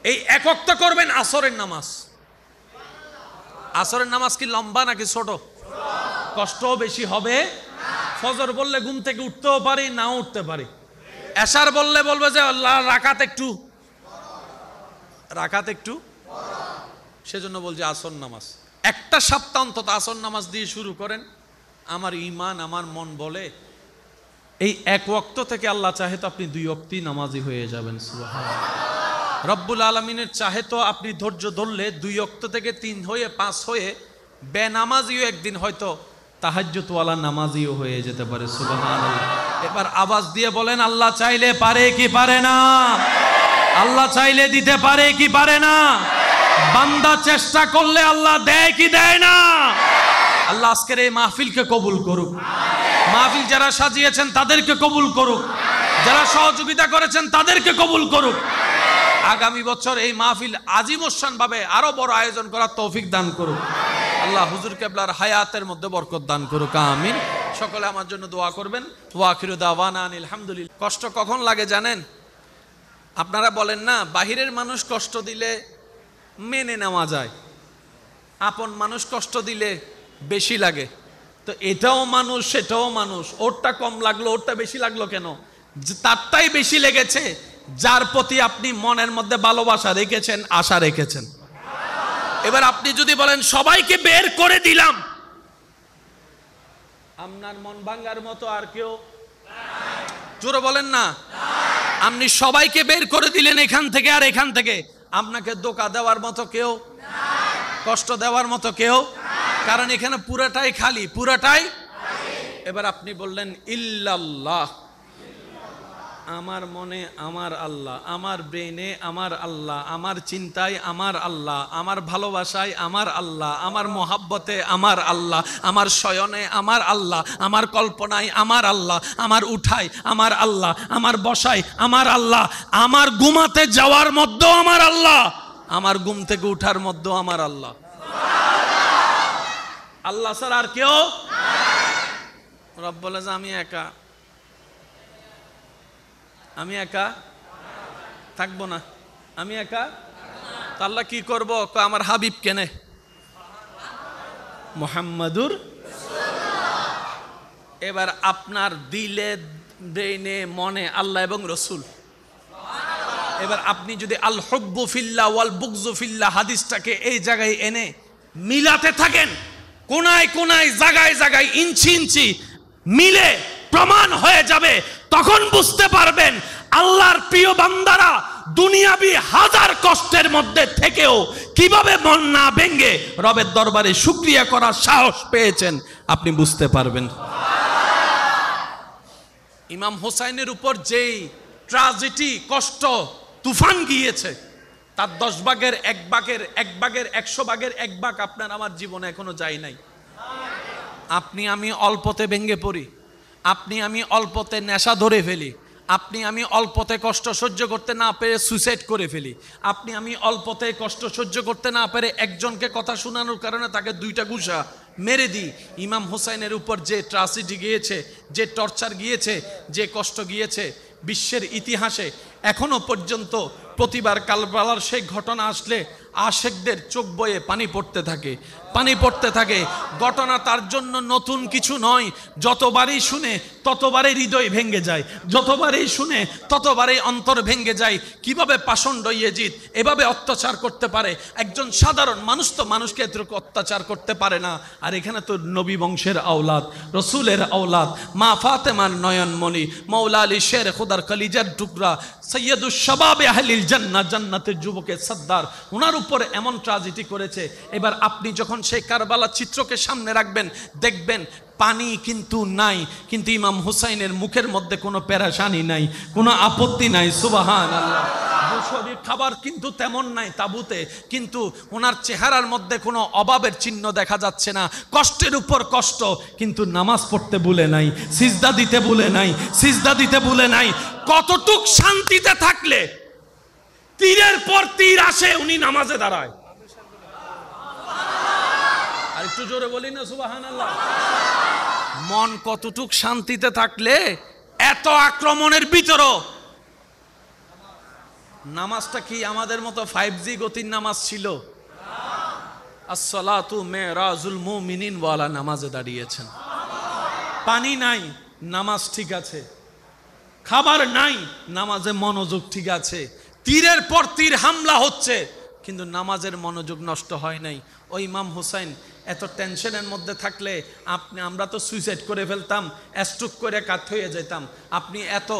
এই 1 ওয়াক্ত করবেন আসরের নামাজ। আসরের নামাজ কি লম্বা নাকি ছোট? কষ্টও বেশি হবে। ফজর বললে ঘুম থেকে উঠতেও পারি, নাও উঠতে পারি। এশার বললে বলবে যে আল্লাহ রাকাত একটু, সেজন্য বলছে আসর নামাজ। একটা সপ্তাহ অন্তত আসর নামাজ দিয়ে শুরু করেন। আমার ঈমান, আমার মন বলে এই 1 ওয়াক্ত থেকে আল্লাহ চাহে তো আপনি 2 ওয়াক্তই নামাজি হয়ে যাবেন। সুবহানাল্লাহ। রব্বুল আলামিনের চাহে তো আপনি ধৈর্য ধরলে 2 ওয়াক্ত থেকে 3 হয়ে 5 হয়ে বেনামাজিও একদিন হয়তো তাহাজ্জুদ ওয়ালা নামাজিও হয়ে যেতে পারে। সুবহানাল্লাহ। এবার আওয়াজ দিয়ে বলেন, আল্লাহ চাইলে পারে কি পারে না? আল্লাহ চাইলে দিতে পারে কি পারে না? বান্দা চেষ্টা করলে আল্লাহ দেয় কি দেয় না? আল্লাহ আজকের এই মাহফিলকে কবুল করুক। মাহফিল যারা সাজিয়েছেন তাদেরকে কবুল করুক, যারা সহযোগিতা করেছেন তাদেরকে কবুল করুক। আগামী বছর এই মাহফিল আজিমুসান ভাবে আরো বড় আয়োজন করার তৌফিক দান করুক। আল্লাহ হুজুর কেবলার হায়াতের মধ্যে বরকত দান করুক, আমিন। সকলে আমার জন্য দোয়া করবেন। ওয়া আখিরু দাওয়ানা আলহামদুলিল্লাহ। কষ্ট কখন লাগে জানেন? আপনারা বলেন না, বাহিরের মানুষ কষ্ট দিলে মেনে নেওয়া যায়, আপন মানুষ কষ্ট দিলে বেশি লাগে। তো এটাও মানুষ, সেটাও মানুষ। ওরটা কম লাগলো, ওরটা বেশি লাগলো কেন? তারটাই বেশি লেগেছে যার প্রতি আপনি মনের মধ্যে ভালোবাসা রেখেছেন, আশা রেখেছেন। এবার আপনি যদি বলেন সবাইকে বের করে দিলাম, আপনার মন ভাঙার মতো আর কেউ? জোরে বলেন না। আপনি সবাইকে বের করে দিলেন এখান থেকে আর এখান থেকে, আপনাকে ধোঁকা দেওয়ার মতো কেউ, কষ্ট দেওয়ার মতো কেউ? কারণ এখানে পুরাটাই খালি, পুরাটাই। এবার আপনি বললেন ইল্লাল্লাহ, আমার মনে আমার আল্লাহ, আমার ব্রেনে আমার আল্লাহ, আমার চিন্তায় আমার আল্লাহ, আমার ভালোবাসায় আমার আল্লাহ, আমার মোহাব্বতে আমার আল্লাহ, আমার শয়নে আমার আল্লাহ, আমার কল্পনায় আমার আল্লাহ, আমার উঠায় আমার আল্লাহ, আমার বসায় আমার আল্লাহ, আমার ঘুমাতে যাওয়ার মধ্যেও আমার আল্লাহ, আমার ঘুম থেকে উঠার মধ্যেও আমার আল্লাহ। আল্লাহ ছাড়া আর কেউ? রব বলে যে আমি একা, আমি একা থাকবো না, আমি একা। আল্লাহ কি করব? আমার হাবিব কেনে, মুহাম্মাদুর। এবার আপনার দিলে, ব্রেনে, মনে আল্লাহ এবং রসুল। এবার আপনি যদি আল হুব্বু ফিল্লাহ ওয়াল বুগযু ফিল্লাহ হাদিসটাকে এই জায়গায় এনে মিলাতে থাকেন, কোনায় কোনায়, জায়গায় জায়গায়, ইঞ্চি ইঞ্চি মিলে প্রমাণ হয়ে যাবে। তখন বুঝতে পারবেন আল্লাহর প্রিয় বান্দারা দুনিয়াবি হাজার কষ্টের মধ্যে থেকেও কিভাবে মন না ভেঙে রবের দরবারে শুকরিয়া করার সাহস পেয়েছেন, আপনি বুঝতে পারবেন। ইমাম হুসাইনের উপর যেই ট্রাজেডি, কষ্ট, তুফান গিয়েছে, তার 10 ভাগের 1 ভাগের 100 ভাগের 1 ভাগ আপনার আমার জীবনে এখনো যায় নাই। আপনি আমি অল্পতে ভেঙে পড়ি, আপনি আমি অল্পতে নেশা ধরে ফেলি, আপনি আমি অল্পতে কষ্ট সহ্য করতে না পেরে সুইসাইড করে ফেলি, আপনি আমি অল্পতে কষ্ট সহ্য করতে না পেরে একজনকে কথা শোনানোর কারণে তাকে 2টা ঘুষা মেরে দিই। ইমাম হুসাইনের উপর যে ট্রাজেডি গিয়েছে, যে টর্চার গিয়েছে, যে কষ্ট গিয়েছে, বিশ্বের ইতিহাসে এখনো পর্যন্ত প্রতিবার কারবালার সেই ঘটনা আসলে আশেকদের চোখ বয়ে পানি পড়তে থাকে, পানি পড়তে থাকে। ঘটনা তার জন্য নতুন কিছু নয়, যতবারই শুনে ততবারই হৃদয় ভেঙে যায়, যতবারই শুনে ততবারই অন্তর ভেঙে যায়। কিভাবে পাষণ্ড ইয়েজিদ এভাবে অত্যাচার করতে পারে? একজন সাধারণ মানুষ তো মানুষকে এতটুকু অত্যাচার করতে পারে না। আর এখানে তো নবী বংশের আওলাদ, রসুলের আওলাদ, মা ফাতেমার নয়নমণি, মৌলা আলী শের খুদার কলিজার টুকরা, সৈয়দুস শাবাবে আহলিল জান্নাহ, জান্নাতের যুবকের সর্দার, ওনার উপর এমন ট্রাজেডি করেছে। এবার আপনি যখন সেই কারবালার চিত্রকে সামনে রাখবেন, দেখবেন পানি কিন্তু নাই, কিন্তু ইমাম হুসাইনের মুখের মধ্যে কোনো পেরেশানি নাই, কোনো আপত্তি নাই। সুবহানাল্লাহ। শরীর খাবার কিন্তু তেমন নাই তাবুতে, কিন্তু ওনার চেহারার মধ্যে কোনো অভাবের চিহ্ন দেখা যাচ্ছে না। কষ্টের উপর কষ্ট, কিন্তু নামাজ পড়তে ভুলে নাই, সিজদা দিতে ভুলে নাই, সিজদা দিতে ভুলে নাই। কতটুক শান্তিতে থাকলে তীরের পর তীর আসে, উনি নামাজে দাঁড়ায়। আর একটু জোরে বলি না সুবহানাল্লাহ। মন কতটুক শান্তিতে থাকলে এত আক্রমণের ভিতরও নামাজটা কি আমাদের মতো 5G গতির নামাজ ছিল? আসসালাতু মেরাজুল মুমিনিন ওয়ালা নামাজে দাঁড়িয়েছেন। পানি নাই, নামাজ ঠিক আছে। খাবার নাই, নামাজে মনোযোগ ঠিক আছে। তীরের পর তীর হামলা হচ্ছে, কিন্তু নামাজের মনোযোগ নষ্ট হয় নাই। ওই ইমাম হুসাইন এত টেনশনের মধ্যে থাকলে আমরা তো সুইসাইড করে ফেলতাম, স্ট্রোক করে কাত হয়ে যেতাম। আপনি এত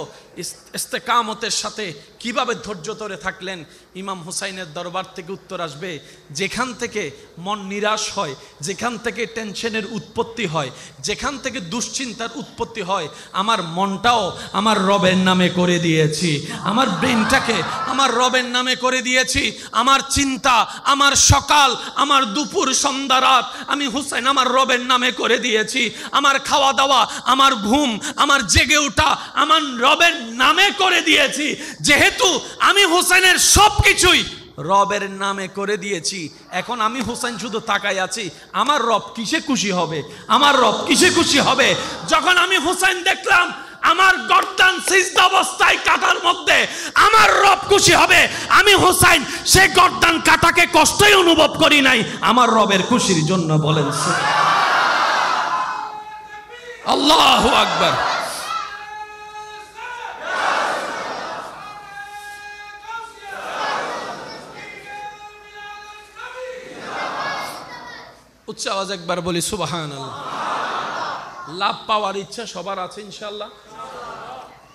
ইস্তেকামতের সাথে কিভাবে ধৈর্য ধরে থাকলেন? ইমাম হুসাইনের দরবার থেকে উত্তর আসবে, যেখান থেকে মন নিরাশ হয়, যেখান থেকে টেনশনের উৎপত্তি হয়, যেখান থেকে দুশ্চিন্তার উৎপত্তি হয়, আমার মনটাও আমার রবের নামে করে দিয়েছি, আমার ব্রেনটাকে আমার রবের নামে করে দিয়েছি। আমার চিন্তা, আমার সকাল, আমার দুপুর, সন্ধ্যা, রাত আমি হুসাইন আমার রবের নামে করে দিয়েছি। আমার খাওয়া দাওয়া, আমার ঘুম, আমার জেগে ওঠা আমার রবের নামে করে দিয়েছি। যেহেতু আমি হুসাইনের সবকিছুই রবের নামে করে দিয়েছি, এখন আমি হুসাইন শুধু তাকাই আছি, আমার রব কিসে খুশি হবে? আমার রব কিসে খুশি হবে? যখন আমি হুসাইন দেখলাম আমার গর্দান সিজদা অবস্থায় কাটার মধ্যে, আমার রব খুশি হবে। আমি হুসাইন সে গর্দান কাটাকে কষ্টই অনুভব করি নাই, আমার রবের খুশির জন্য। বলেন আল্লাহু আকবার। উচ্চ আওয়াজ একবার বলি সুবহানাল্লাহ। লাভ পাওয়ার ইচ্ছা সবার আছে ইনশাআল্লাহ।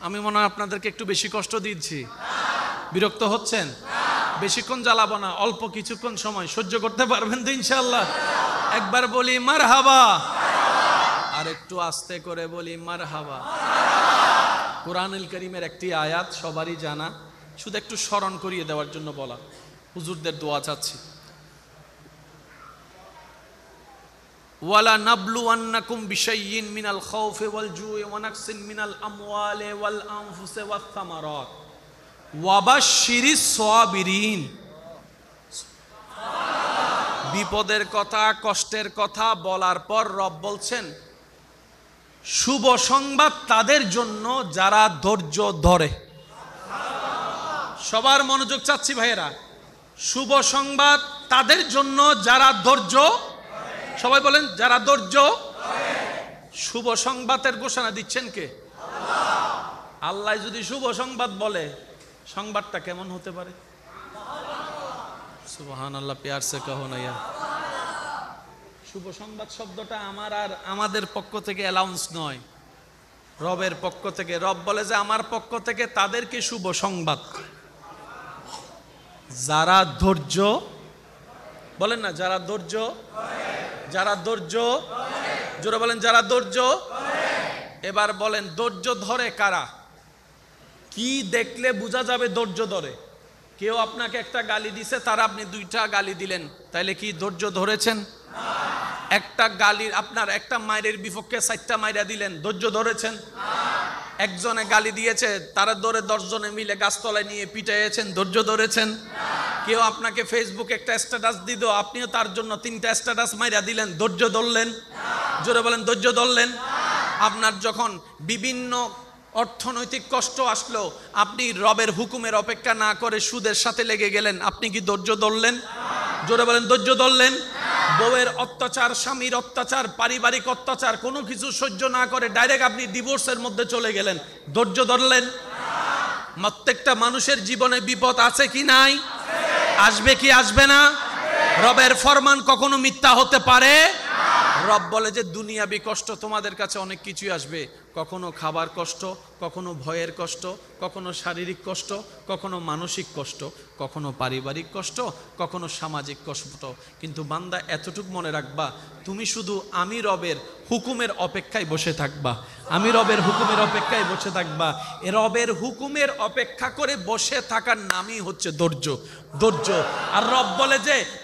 আমি মনে হয় আপনাদেরকে একটু বেশি কষ্ট দিচ্ছি, বিরক্ত হচ্ছেন? বেশিক্ষণ জ্বালাবো না, অল্প কিছুক্ষণ সময় সহ্য করতে পারবেন তো ইনশাআল্লাহ? একবার বলি মারহাবা, আর একটু আস্তে করে বলি মারহাবা। কোরআনুল কারীমের একটি আয়াত সবারই জানা, শুধু একটু স্মরণ করিয়ে দেওয়ার জন্য বলা, হুজুরদের দোয়া চাচ্ছি। ওয়ালা নাবলুওয়ান্নাকুম বিশাইইন মিনাল খাউফি ওয়াল জুই ওয়া নাকসিন মিনাল আমওয়ালি ওয়াল আনফুসি ওয়াস সামারাত ওয়া বাশশিরিস সাবিরিন। বিপদের কথা, কষ্টের কথা বলার পর রব বলছেন শুভ সংবাদ তাদের জন্য যারা ধৈর্য ধরে। সবার মনোযোগ চাচ্ছি ভাইয়েরা। শুভ সংবাদ তাদের জন্য যারা ধৈর্য, সবাই বলেন যারা ধৈর্য। শুভ সংবাদের ঘোষণা দিচ্ছেন কে? আল্লাহ যদি শুভ সংবাদ বলে, সংবাদটা কেমন হতে পারে? সুবহানাল্লাহ, প্যার সে কহো না ইয়ার। শুভ সংবাদ শব্দটা আমার আর আমাদের পক্ষ থেকে অ্যালাউন্স নয়, রবের পক্ষ থেকে। রব বলে যে আমার পক্ষ থেকে তাদেরকে শুভ সংবাদ, যারা ধৈর্য, বলেন না যারা ধৈর্য, যারা ধৈর্য, জোরে বলেন যারা ধৈর্য এবার বলেন ধৈর্য ধরে কারা? কি দেখলে বোঝা যাবে ধৈর্য ধরে? কেউ আপনাকে একটা গালি দিছে, তার আপনি 2টা গালি দিলেন, তাইলে কি ধৈর্য ধরেছেন? একটা গালির আপনার একটা মায়ের বিপক্ষে 4টা মাইরা দিলেন, ধৈর্য ধরেছেন? একজনে গালি দিয়েছে, তারা ধরে 10 জনে মিলে গাছতলায় নিয়ে পিটাইয়েছেন, ধৈর্য ধরেছেন? কেউ আপনাকে ফেসবুকে একটা স্ট্যাটাস দিল, আপনিও তার জন্য 3টা স্ট্যাটাস মাইরা দিলেন, ধৈর্য ধরলেন? জোরে বলেন, ধৈর্য ধরলেন? আপনার যখন বিভিন্ন অর্থনৈতিক কষ্ট আসলো, আপনি রবের হুকুমের অপেক্ষা না করে সুদের সাথে লেগে গেলেন, আপনি কি ধৈর্য ধরলেন? জোরে বলেন, ধৈর্য ধরলেন? বউয়ের অত্যাচার, স্বামীর অত্যাচার, পারিবারিক অত্যাচার, কোনো কিছু সহ্য না করে ডাইরেক্ট আপনি ডিভোর্সের মধ্যে চলে গেলেন, ধৈর্য ধরলেন? প্রত্যেকটা মানুষের জীবনে বিপদ আছে কি নাই? আসবে কি আসবে না? রবের ফরমান কখনো মিথ্যা হতে পারে? রব বলে যে দুনিয়াবি কষ্ট তোমাদের কাছে অনেক কিছুই আসবে, কখনো খাবার কষ্ট, কখনো ভয়ের কষ্ট, কখনো শারীরিক কষ্ট, কখনো মানসিক কষ্ট, কখনো পারিবারিক কষ্ট, কখনো সামাজিক কষ্ট। কিন্তু বান্দা এতটুকু মনে রাখবা, তুমি শুধু আমি রবের হুকুমের অপেক্ষায় বসে থাকবা, আমি রবের হুকুমের অপেক্ষায় বসে থাকবা। এ রবের হুকুমের অপেক্ষা করে বসে থাকার নামই হচ্ছে ধৈর্য। ধৈর্য। আর রব বলে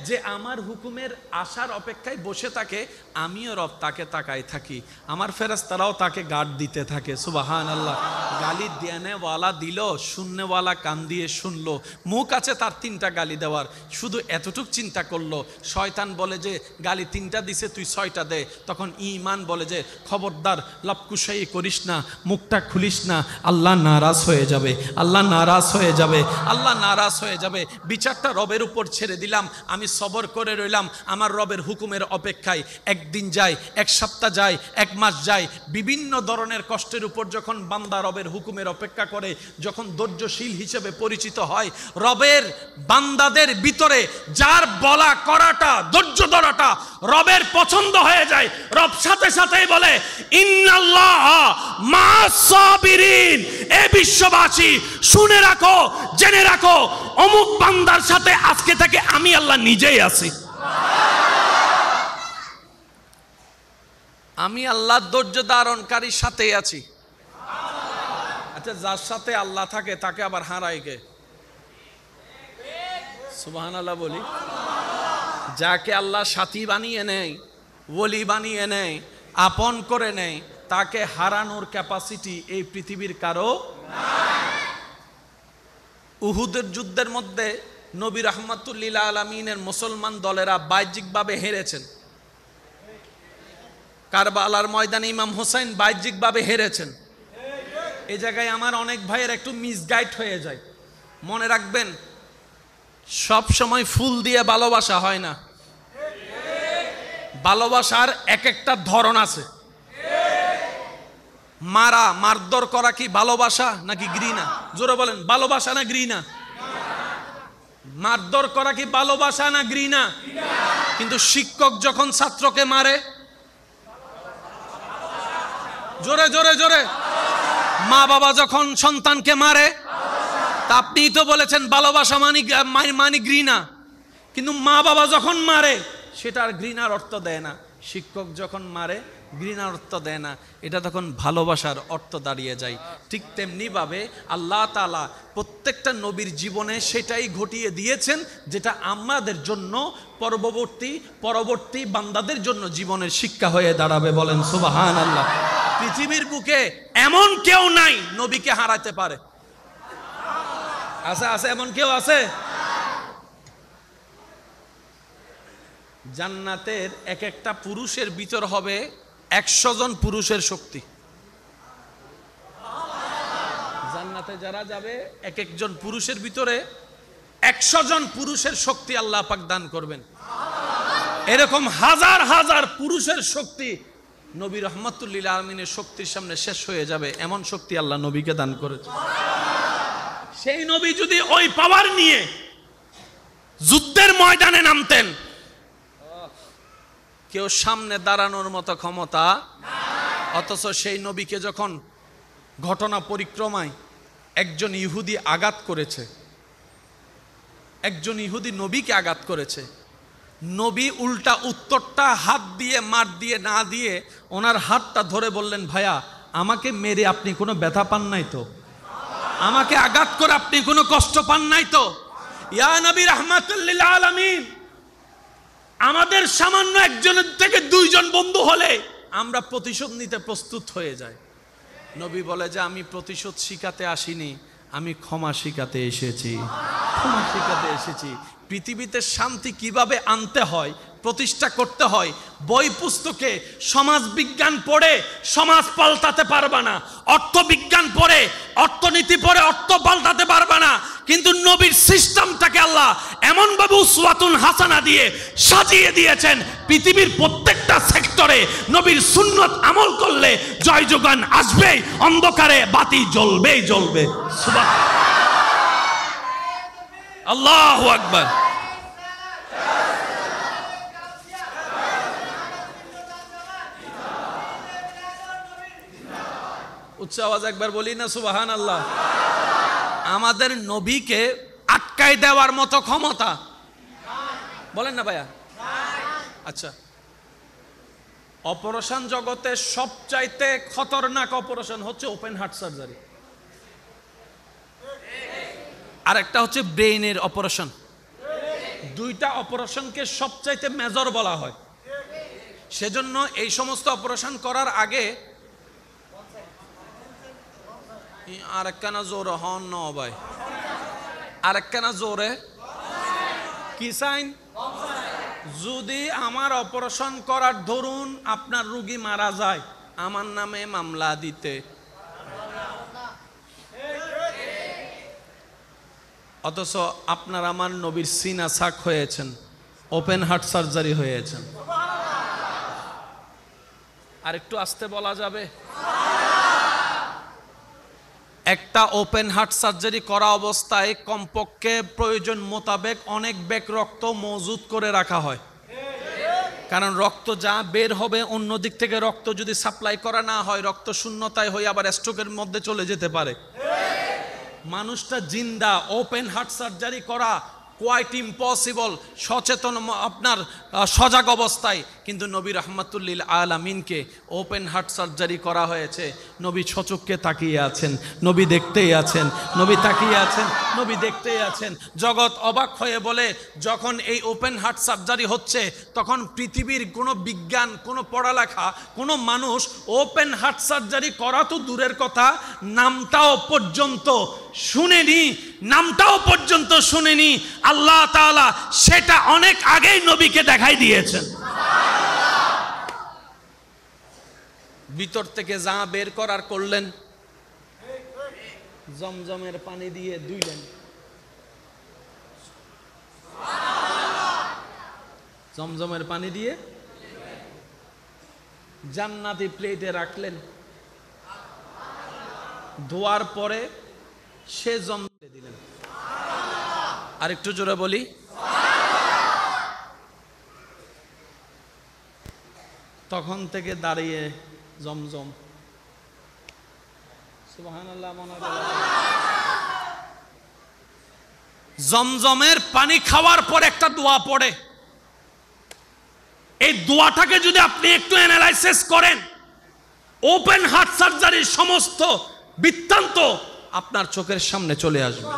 যে আমার হুকুমের আশার অপেক্ষায় বসে থাকে, আমিও রব তাকে তাকায় থাকি, আমার ফেরেশতারাও তাকে গার্ড দিতে থাকে। সুবহানাল্লাহ। গালি দেনেওয়ালা দিল, শুননেওয়ালা কান দিয়ে শুনলো। মুখ আছে তার 3টা গালি দেওয়ার, শুধু এতটুক চিন্তা করলো। শয়তান বলে যে গালি 3টা দিছে, তুই 6টা দে। তখন ঈমান বলে যে খবরদার, লপকুশাই করিস না, মুখটা খুলিস না, আল্লাহ নারাজ হয়ে যাবে, আল্লাহ নারাজ হয়ে যাবে, আল্লাহ নারাজ হয়ে যাবে। বিচারটা রবের উপর ছেড়ে দিলাম, আমি সবর করে রইলাম আমার রবের হুকুমের অপেক্ষায়। একদিন যায়, 1 সপ্তাহ যায়, 1 মাস যায়, বিভিন্ন ধরনের কষ্টের উপর যখন বান্দা রবের হুকুমের অপেক্ষা করে, যখন ধৈর্যশীল হিসেবে পরিচিত হয়, রবের বান্দাদের ভিতরে যার বলা করাটা, ধৈর্য ধরাটা রবের পছন্দ হয়ে যায়, রব সাথে সাথেই বলে ইন্নাল্লাহ মা'আস সাবিরিন। এ বিশ্ববাসী শুনে রাখো, জেনে রাখো, অমুক বান্দার সাথে আজকে থেকে আমি আল্লাহ নিজেই আছি। আমি আল্লাহ ধৈর্য ধারণকারীর সাথেই আছি। আচ্ছা, যার সাথে আল্লাহ থাকে তাকে আবার হারায় কে? সুবহানাল্লাহ বলি। যাকে আল্লাহ সাথী বানিয়ে নেয়, ওলি বানিয়ে নেয়, আপন করে নেয়, তাকে হারানোর ক্যাপাসিটি এই পৃথিবীর কারো নাই। উহুদের যুদ্ধের মধ্যে নবী রাহমাতুল লিল আলামিনের মুসলমান দলেরা বাহ্যিকভাবে হেরেছেন। কারবালার ময়দানে ইমাম হোসেন বাহ্যিকভাবে হেরেছেন। এই জায়গায় আমার অনেক ভাইয়ের একটু মিসগাইড হয়ে যায়। মনে রাখবেন, সব সময় ফুল দিয়ে ভালোবাসা হয় না। ভালোবাসার এক একটা ধরন আছে। মারধর করা কি ভালোবাসা নাকি ঘৃণা? জোরে বলেন, ভালোবাসা না ঘৃণা? মারধর করা কি ভালোবাসা না ঘৃণা? কিন্তু শিক্ষক যখন ছাত্রকে মারে, জোরে জোরে জোরে, মা বাবা যখন সন্তানকে মারে, তা আপনি তো বলেছেন ভালোবাসা মানে ঘৃণা। কিন্তু মা বাবা যখন মারে সেটা আর ঘৃণার অর্থ দেয় না। শিক্ষক যখন মারে ঘৃণার অর্থ দেয় না, এটা তখন ভালোবাসার অর্থ দাঁড়িয়ে যায়। ঠিক তেমনি ভাবে আল্লাহ তাআলা প্রত্যেকটা নবীর জীবনে সেটাই ঘটিয়ে দিয়েছেন, যেটা আমাদের জন্য পরবর্তী বান্দাদের জন্য জীবনের শিক্ষা হয়ে দাঁড়াবে। বলেন সুবহানাল্লাহ। পৃথিবীর বুকে এমন কেউ নাই নবীকে হারাতে পারে। আছে? আছে এমন কেউ আছে? জান্নাতের এক একটা পুরুষের ভিতর হবে 100 জন পুরুষের শক্তি। জান্নাতে যারা যাবে এক একজন পুরুষের ভিতরে 100 জন পুরুষের শক্তি আল্লাহ পাক দান করবেন। এরকম হাজার হাজার পুরুষের শক্তি নবী রাহমাতুল লিল আলামিনের শক্তির সামনে শেষ হয়ে যাবে, এমন শক্তি আল্লাহ নবীকে দান করেছে। সেই নবী যদি ওই পাওয়ার নিয়ে যুদ্ধের ময়দানে নামতেন, কেউ সামনে দাঁড়ানোর মতো ক্ষমতা নাই। অথচ সেই নবীকে যখন ঘটনা পরিক্রমায় একজন ইহুদি আঘাত করেছে, একজন ইহুদি নবীকে আঘাত করেছে, নবী উল্টা উত্তরটা হাত দিয়ে মার দিয়ে না দিয়ে ওনার হাতটা ধরে বললেন, ভাইয়া আমাকে মেরে আপনি কোনো ব্যথা পান নাই তো? আমাকে আঘাত করে আপনি কোনো কষ্ট পান নাই তো? ইয়া নবী রাহমাতুল লিল আলামিন, আমাদের সামান্য একজনের থেকে দুইজন বন্ধু হলে আমরা প্রতিশোধ নিতে প্রস্তুত হয়ে যাই। নবী বলে যে আমি প্রতিশোধ শিখাতে আসিনি, আমি ক্ষমা শিখাতে এসেছি। ক্ষমা শিখাতে এসেছি। পৃথিবীতে শান্তি কিভাবে আনতে হয়, প্রতিষ্ঠা করতে হয়, বই পুস্তকে সমাজ বিজ্ঞান পড়ে সমাজ পাল্টাতে পারবা না, অর্থবিজ্ঞান পড়ে অর্থনীতি পড়ে অর্থ পাল্টাতে পারবা না। কিন্তু নবীর সিস্টেমটাকে আল্লাহ এমনভাবে উসওয়াতুন হাসানা দিয়ে সাজিয়ে দিয়েছেন, পৃথিবীর প্রত্যেকটা সেক্টরে নবীর সুন্নত আমল করলে জয় যোগান আসবেই, অন্ধকারে বাতি জ্বলবেই জ্বলবে। সুবহানাল্লাহ, আল্লাহু আকবার। উচ্চ আওয়াজ একবার বলি না সুবহানাল্লাহ। আমাদের নবীকে আটকাই দেওয়ার মতো ক্ষমতা বলেন না ভাইয়া? আচ্ছা, অপারেশন জগতে সবচাইতে খতরনাক অপারেশন হচ্ছে ওপেন হার্ট সার্জারি, আর একটা হচ্ছে ব্রেইনের অপারেশন। দুইটা অপারেশনকে সবচাইতে মেজর বলা হয়। সেজন্য এই সমস্ত অপারেশন করার আগে আরেকখানা জোরে হন ন ভাই, আরেকখানা জোরে কি সাইন? যদি আমার অপারেশন করার ধরুন আপনার রোগী মারা যায়, আমার নামে মামলা দিতে, অথচ আপনার আমার নবীর সিনা সাক হয়েছেন, ওপেন হার্ট সার্জারি হয়েছেন। আর একটু আস্তে বলা যাবে? একটা ওপেন হার্ট সার্জারি করা অবস্থায় কমপক্ষে প্রয়োজন মোতাবেক অনেক ব্যাগ রক্ত মজুত করে রাখা হয়, কারণ রক্ত যা বের হবে অন্য দিক থেকে রক্ত যদি সাপ্লাই করা না হয় রক্ত শূন্যতায় হয়ে আবার স্ট্রোকের মধ্যে চলে যেতে পারে। মানুষটা জিন্দা, ওপেন হার্ট সার্জারি করা কোয়াইট ইম্পসিবল সচেতন আপনার সজাগ অবস্থায়, কিন্তু নবী রাহমাতুল লিল আলামিনকে ওপেন হার্ট সার্জারি করা হয়েছে। নবী সচক্ষে তাকিয়ে আছেন, নবী দেখতেই আছেন, নবী তাকিয়ে আছেন, নবী দেখতেই আছেন। জগৎ অবাক হয়ে বলে যখন এই ওপেন হার্ট সার্জারি হচ্ছে তখন পৃথিবীর কোনো বিজ্ঞান, কোনো পড়ালেখা, কোনো মানুষ ওপেন হার্ট সার্জারি করা তো দূরের কথা, নামটাও পর্যন্ত শুনেনি, নামটাও পর্যন্ত শুনেনি। আল্লাহ তাআলা সেটা অনেক আগেই নবীকে দেখাই দিয়েছেন। ভিতর থেকে যা বের করার করলেন, জমজমের পানি দিয়ে ধুইলেন, জমজমের পানি দিয়ে জান্নাতি প্লেটে রাখলেন, ধোয়ার পরে সে জমতে দিলেন। আর একটু জোরে বলি, তখন থেকে দাঁড়িয়ে জমজম, সুবহানাল্লাহ, জমজমের পানি খাওয়ার পর একটা দোয়া পড়ে। এই দোয়াটাকে যদি আপনি একটু অ্যানালাইসিস করেন, ওপেন হার্ট সার্জারির সমস্ত বৃত্তান্ত আপনার চোখের সামনে চলে আসবে।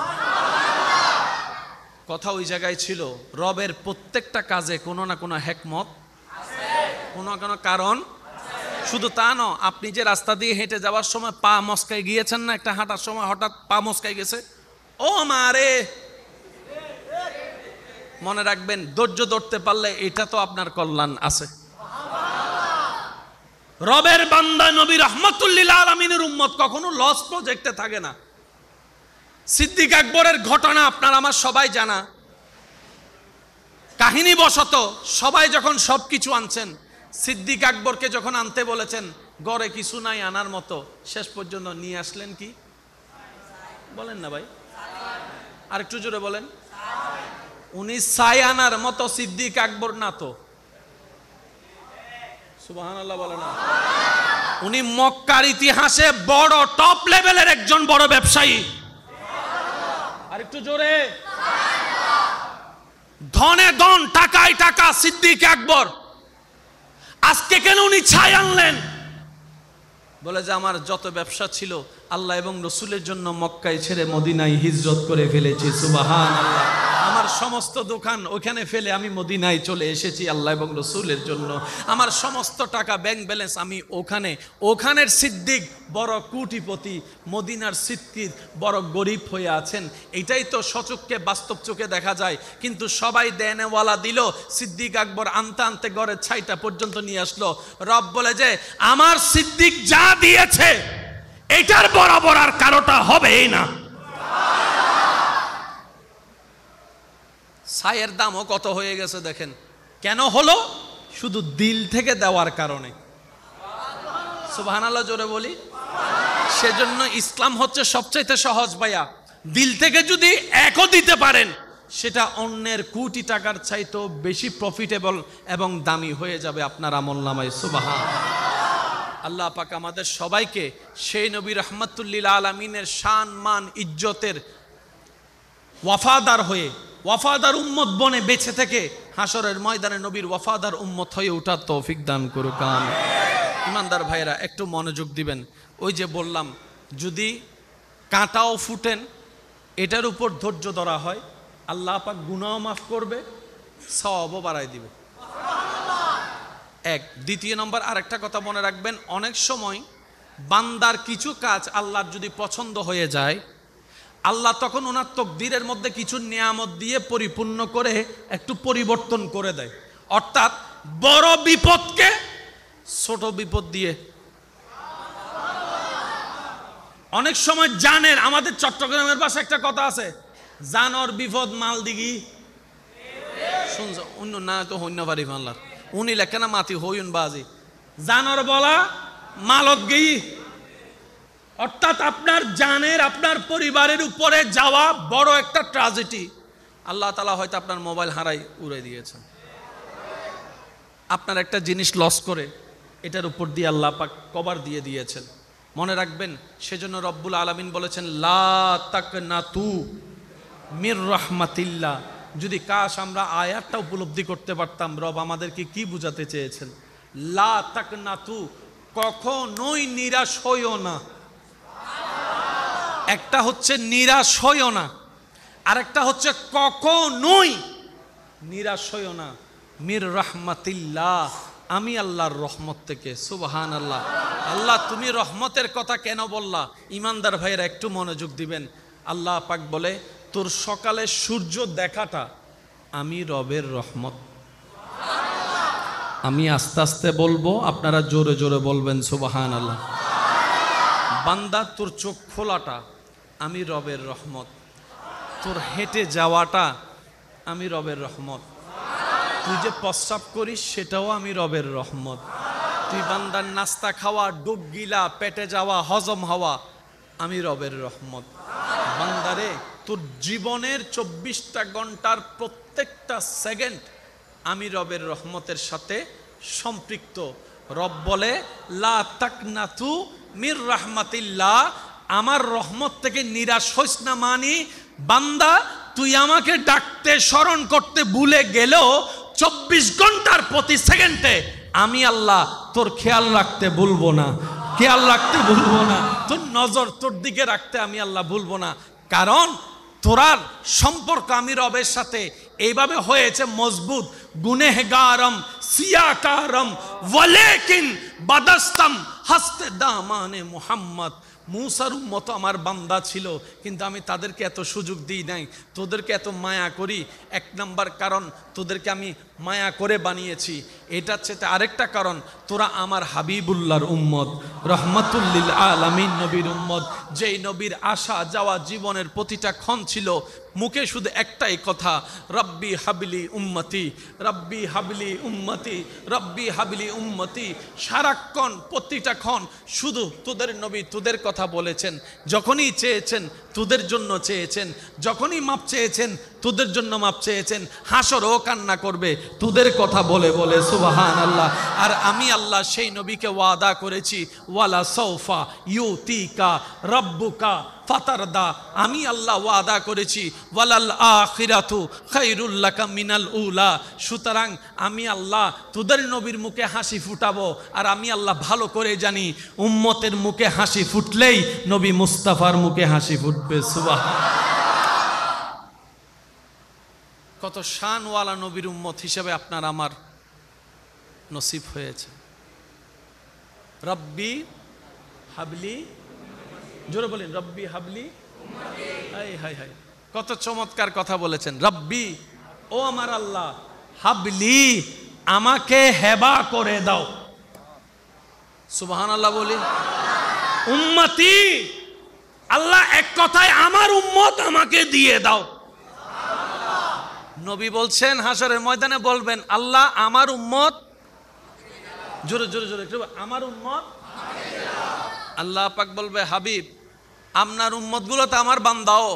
কথা ওই জায়গায় ছিল, রবের প্রত্যেকটা কাজে কোনো না কোনো হিকমত, কোনো না কোনো কারণ। শুধু তা নয়, আপনি যে রাস্তা দিয়ে হেঁটে যাওয়ার সময় পা মস্কায় গিয়েছেন না, একটা হাঁটার সময় হঠাৎ পা মস্কায় গেছে, ও মারে, মনে রাখবেন ধৈর্য ধরতে পারলে এটা তো আপনার কল্যাণ আছে। রবের বান্দা নবী রাহমাতুল লিল আলামিনের উম্মত কখনো লস প্রজেক্টে থাকে না। সিদ্দিক আকবরের ঘটনা আপনার আমার সবাই জানা। কাহিনী বশত সবাই যখন সবকিছু আনছেন, সিদ্দিক আকবরকে যখন আনতে বলেছেন, ঘরে কিছু নাই আনার মতো, শেষ পর্যন্ত নিয়ে আসলেন কি? বলেন না ভাই, আর একটু জোরে বলেন। উনি ছাই আনার মতো সিদ্দিক আকবর না তো, সুবহানাল্লাহ বলে না। উনি মক্কার ইতিহাসে বড় টপ লেভেলের একজন বড় ব্যবসায়ী। আর একটু জোরে, ধনে ধন, টাকায় টাকা সিদ্দিক আকবর। আজকে কেন উনি ছাই আনলেন? বলে যে আমার যত ব্যবসা ছিল আল্লাহ এবং রসুলের জন্য মক্কায় ছেড়ে মদিনায় হিজরত করে ফেলেছি, সুবহানাল্লাহ। আমার সমস্ত দোকান ওখানে ফেলে আমি মদিনায় চলে এসেছি আল্লাহ এবং রসুলের জন্য। আমার সমস্ত টাকা ব্যাংক ব্যালেন্স আমি ওখানের সিদ্দিক বড় কোটিপতি, মদিনার সিদ্দিক বড় গরিব হয়ে আছেন। এটাই তো সচক্ষে বাস্তব চোখে দেখা যায়। কিন্তু সবাই দেনেওয়ালা দিল, সিদ্দিক আকবর আনতে আনতে ঘরের ছাইটা পর্যন্ত নিয়ে আসলো। রব বলে যে আমার সিদ্দিক যা দিয়েছে এটার বরাবর আর কারোটা হবেই না। ছাইয়ের দামও কত হয়ে গেছে দেখেন। কেন হলো? শুধু দিল থেকে দেওয়ার কারণে। সুবহানাল্লাহ জোরে বলি। সেজন্য ইসলাম হচ্ছে সবচাইতে সহজ ভাইয়া। দিল থেকে যদি একও দিতে পারেন সেটা অন্যের কোটি টাকার চাইতেও বেশি প্রফিটেবল এবং দামি হয়ে যাবে আপনার আমলনামায়। সুবহানাল্লাহ। আল্লাহ পাক আমাদের সবাইকে সেই নবী রাহমাতুল্লিল আলামিনের শান মান ইজ্জতের ওয়াফাদার হয়ে, ওয়াফাদার উম্মত বনে বেঁচে থেকে হাসরের ময়দানে নবীর ওয়াফাদার উম্মত হয়ে ওঠার তৌফিক দান করুক। আমিন। ইমানদার ভাইরা একটু মনোযোগ দিবেন। ওই যে বললাম, যদি কাঁটাও ফুটেন এটার উপর ধৈর্য ধরা হয়, আল্লাহ পাক গুনাহও মাফ করবে, সওয়াবও বাড়ায় দিবে। এক। দ্বিতীয় নম্বর আরেকটা কথা মনে রাখবেন, অনেক সময় বান্দার কিছু কাজ আল্লাহর যদি পছন্দ হয়ে যায়, আল্লাহ তখন ওনার তকদিরের মধ্যে কিছু নিয়ামত দিয়ে পরিপূর্ণ করে একটু পরিবর্তন করে দেয়। অর্থাৎ বড় বিপদকে ছোট বিপদ দিয়ে। অনেক সময় জানেন, আমাদের চট্টগ্রামের পাশে একটা কথা আছে, জানর বিপদ মাল দিঘি। শুনছ অন্য না তো হইন্য পারি মাল্লার উনি লেখে না মাতি হইন বাজি জানর বলা মালত গেই। অর্থাৎ আপনার জানের, আপনার পরিবারের উপরে যাওয়া বড় একটা ট্র্যাজেডি। আল্লাহ তাআলা হয়তো আপনার মোবাইল হারাই উড়ে দিয়েছেন, আপনার একটা জিনিস লস করে এটার উপর দিয়ে আল্লাহ পাক কভার দিয়ে দিয়েছেন। মনে রাখবেন, সেজন্য রব্বুল আলামিন বলেছেন লা তাকনাতু মির রাহমাতিল্লাহ। যদি কাশ আমরা আয়াতটা উপলব্ধি করতে পারতাম রব আমাদেরকে কি বুঝাতে চেয়েছেন। লা তাকনাতু, কখনোই নিরাশ হইও না। একটা হচ্ছে নিরাশ হইও না, আরেকটা হচ্ছে কখনোই নিরাশ হইও না। মির রাহমাতিল্লাহ, আমি আল্লাহর রহমত থেকে। সুবহানাল্লাহ। আল্লাহ তুমি রহমতের কথা কেন বললা? ইমানদার ভাইয়েরা একটু মনোযোগ দিবেন। আল্লাহ পাক বলে তোর সকালে সূর্য দেখাটা আমি রবের রহমত। আমি আস্তে আস্তে বলবো, আপনারা জোরে জোরে বলবেন সুবহানাল্লাহ। বান্দা তোর চোখ খোলাটা আমি রবের রহমত, তোর হেঁটে যাওয়াটা আমি রবের রহমত, তুই যে প্রস্রাব করিস সেটাও আমি রবের রহমত, তুই বান্দার নাস্তা খাওয়া, ডুব গিলা, পেটে যাওয়া, হজম হওয়া আমি রবের রহমত। বান্দারে তোর জীবনের 24টা ঘন্টার প্রত্যেকটা সেকেন্ড আমি রবের রহমতের সাথে সম্পৃক্ত। রব বলে লা তাকনাতু মির রাহমাতিল্লাহ, আমার রহমত থেকে নিরাশ হইস না। মানি বান্দা তুই আমাকে ডাকতে স্মরণ করতে ভুলে গেলেও 24 ঘন্টার প্রতি সেকেন্ডে আমি আল্লাহ তোর খেয়াল রাখতে ভুলবো না, খেয়াল রাখতে ভুলবো না, তোর নজর তোর দিকে রাখতে আমি আল্লাহ ভুলবো না। কারণ তোরার সম্পর্ক আমি রবের সাথে এইভাবে হয়েছে মজবুত। গুনেহগারম সিয়াকারম ওয়ালাকিন বাদাস্তাম হাসতে দামানে মুহাম্মদ। মুসার উম্মত আমার বান্দা ছিল, কিন্তু আমি তাদেরকে এত সুযোগ দিই নাই, তোদেরকে এত মায়া করি। এক নাম্বার কারণ তোদেরকে আমি মায়া করে বানিয়েছি। এটার চেয়ে আরেকটা কারণ, তোরা আমার হাবিবুল্লাহর উম্মত, রহমাতুল্লিল আলামিন নবীর উম্মত। যেই নবীর আসা যাওয়া জীবনের প্রতিটা ক্ষণ ছিল মুখে শুধু একটাই কথা, রব্বি হাবলি উম্মতি, রব্বি হাবলি উম্মতি, রব্বি হাবলি উম্মতি। সারাক্ষণ প্রতিটা ক্ষণ শুধু তোদের নবী তোদের কথা বলেছেন। যখনই চেয়েছেন তোদের জন্য চেয়েছেন, যখনই মাপ চেয়েছেন তোদের জন্য মাপ চেয়েছেন, হাসরও কান্না করবে তোদের কথা বলে বলে, সুবহানাল্লাহ। আর আমি আল্লাহ সেই নবীকে ওয়াদা করেছি, ওয়ালা সৌফা ইউতিকা রব্বুকা ফাতারদা, আমি আল্লাহ ওয়াদা করেছি, ওয়ালাল আখিরাতু খায়রুল লাকা মিনাল উলা। সুতরাং আমি আল্লাহ তোদের নবীর মুখে হাসি ফুটাবো, আর আমি আল্লাহ ভালো করে জানি উম্মতের মুখে হাসি ফুটলেই নবী মুস্তাফার মুখে হাসি ফুটবে। সুবহানাল্লাহ। কত শানওয়ালা নবীর উম্মত হিসেবে আপনার আমার নসিব হয়েছে। রব্বি হাবলি, জোরে বলেন, রব্বি হাবলি। হাই হাই হাই, কত চমৎকার কথা বলেছেন। রব্বি, ও আমার আল্লাহ, হাবলি, আমাকে হেবা করে দাও। সুবহানাল্লাহ বলি। উম্মতি, আল্লাহ এক কথায় আমার উম্মত আমাকে দিয়ে দাও। নবী বলছেন হাসরের ময়দানে বলবেন, আল্লাহ আমার উম্মত, জোরে জোরে জোরে, আমার উম্মত। আল্লাহ পাক বলবে, হাবিব আপনার উম্মত গুলো তো আমার বান্দাও।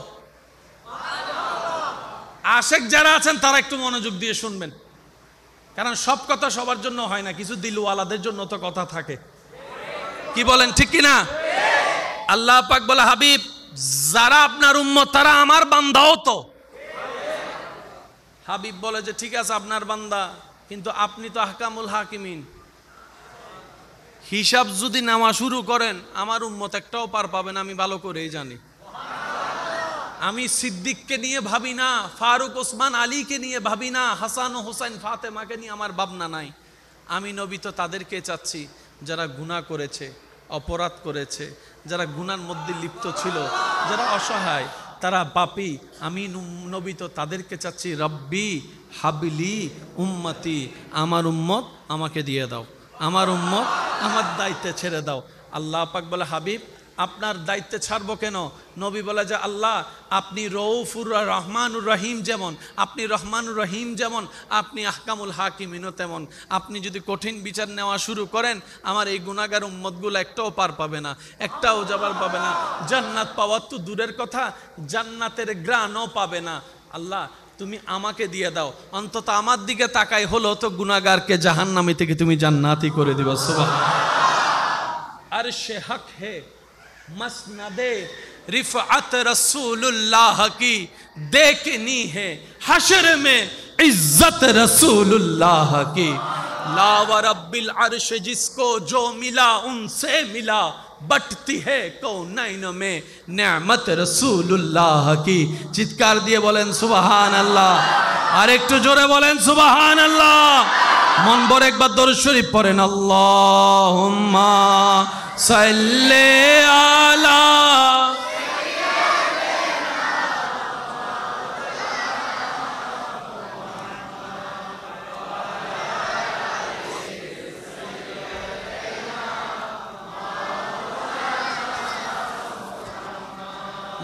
আশেক যারা আছেন তারা একটু মনোযোগ দিয়ে শুনবেন, কারণ সব কথা সবার জন্য হয় না, কিছু দিলওয়ালাদের জন্য তো কথা থাকে। কি বলেন, ঠিক কিনা? আল্লাহ পাক বলে, হাবিব যারা আপনার উম্মত তারা আমার বান্দাও তো। হাবিব বলে যে ঠিক আছে আপনার বান্দা, কিন্তু আপনি তো আহকামুল হাকিমিন, হিসাব যদি নেওয়া শুরু করেন আমার উম্মত একটাও পার পাবে না, আমি ভালো করেই জানি। আমি সিদ্দিককে নিয়ে ভাবি না, ফারুক ওসমান আলীকে নিয়ে ভাবি না, হাসান ও হোসেন ফাতেমাকে নিয়ে আমার ভাবনা নাই। আমি নবী তো তাদেরকে চাচ্ছি যারা গুনাহ করেছে, অপরাধ করেছে, যারা গুনার মধ্যে লিপ্ত ছিল, যারা অসহায়, তারা পাপী। আমি নবী তো তাদেরকে চাচ্ছি, রব্বি হাবলি উম্মতি, আমার উম্মত আমাকে দিয়ে দাও, আমার উম্মত আমার দায়িত্বে ছেড়ে দাও। আল্লাহ পাক বলে, হাবিব আপনার দায়িত্বে ছাড়বো কেন? নবী বলে যে আল্লাহ আপনি রউফুর রহমানুর রহিম যেমন, আপনি রহমানুর রহিম যেমন, আপনি আহকামুল হাকিমিনও তেমন। আপনি যদি কঠিন বিচার নেওয়া শুরু করেন আমার এই গুনাহগার উম্মতগুলো একটাও পার পাবে না, একটাও যাবার পাবে না। জান্নাত পাওয়ার তো দূরের কথা, জান্নাতের গ্রাণও পাবে না। আল্লাহ তুমি আমাকে দিয়ে দাও, অন্তত আমার দিকে তাকাই হলো তো গুনাহগারকে জাহান্নামী থেকে তুমি জান্নাতি করে দিবা। সুবহানাল্লাহ। আরশে হক হে मसनदे रिफअत रसूलुल्लाह की देखनी है, हशर में इज्जत रसूलुल्लाह की। ला व रब्बिल अर्श जिसको जो मिला उनसे मिला, बटती है कौनैन में नेमत रसूलुल्लाह की। चित्कार दिए बोलें सुबहान अल्लाह, और एकटू जोरे बोलें सुबहान अल्लाह। मन भरे एक बार दरूद शरीफ पढ़ें, अल्लाहुम्मा सल्ले आला।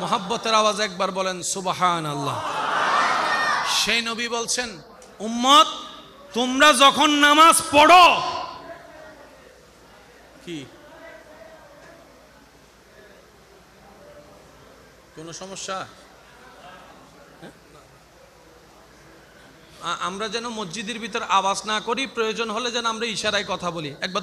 মোহাব্বতের আওয়াজ একবার বলেন সুবহানাল্লাহ। সেই নবী বলছেন, উম্মত তোমরা যখন নামাজ পড়ো, কি কোনো সমস্যা? আমরা যেন মসজিদের ভিতর আওয়াজ না করি, প্রয়োজন হলে যেন আমরা ইশারায় কথা বলি। একবার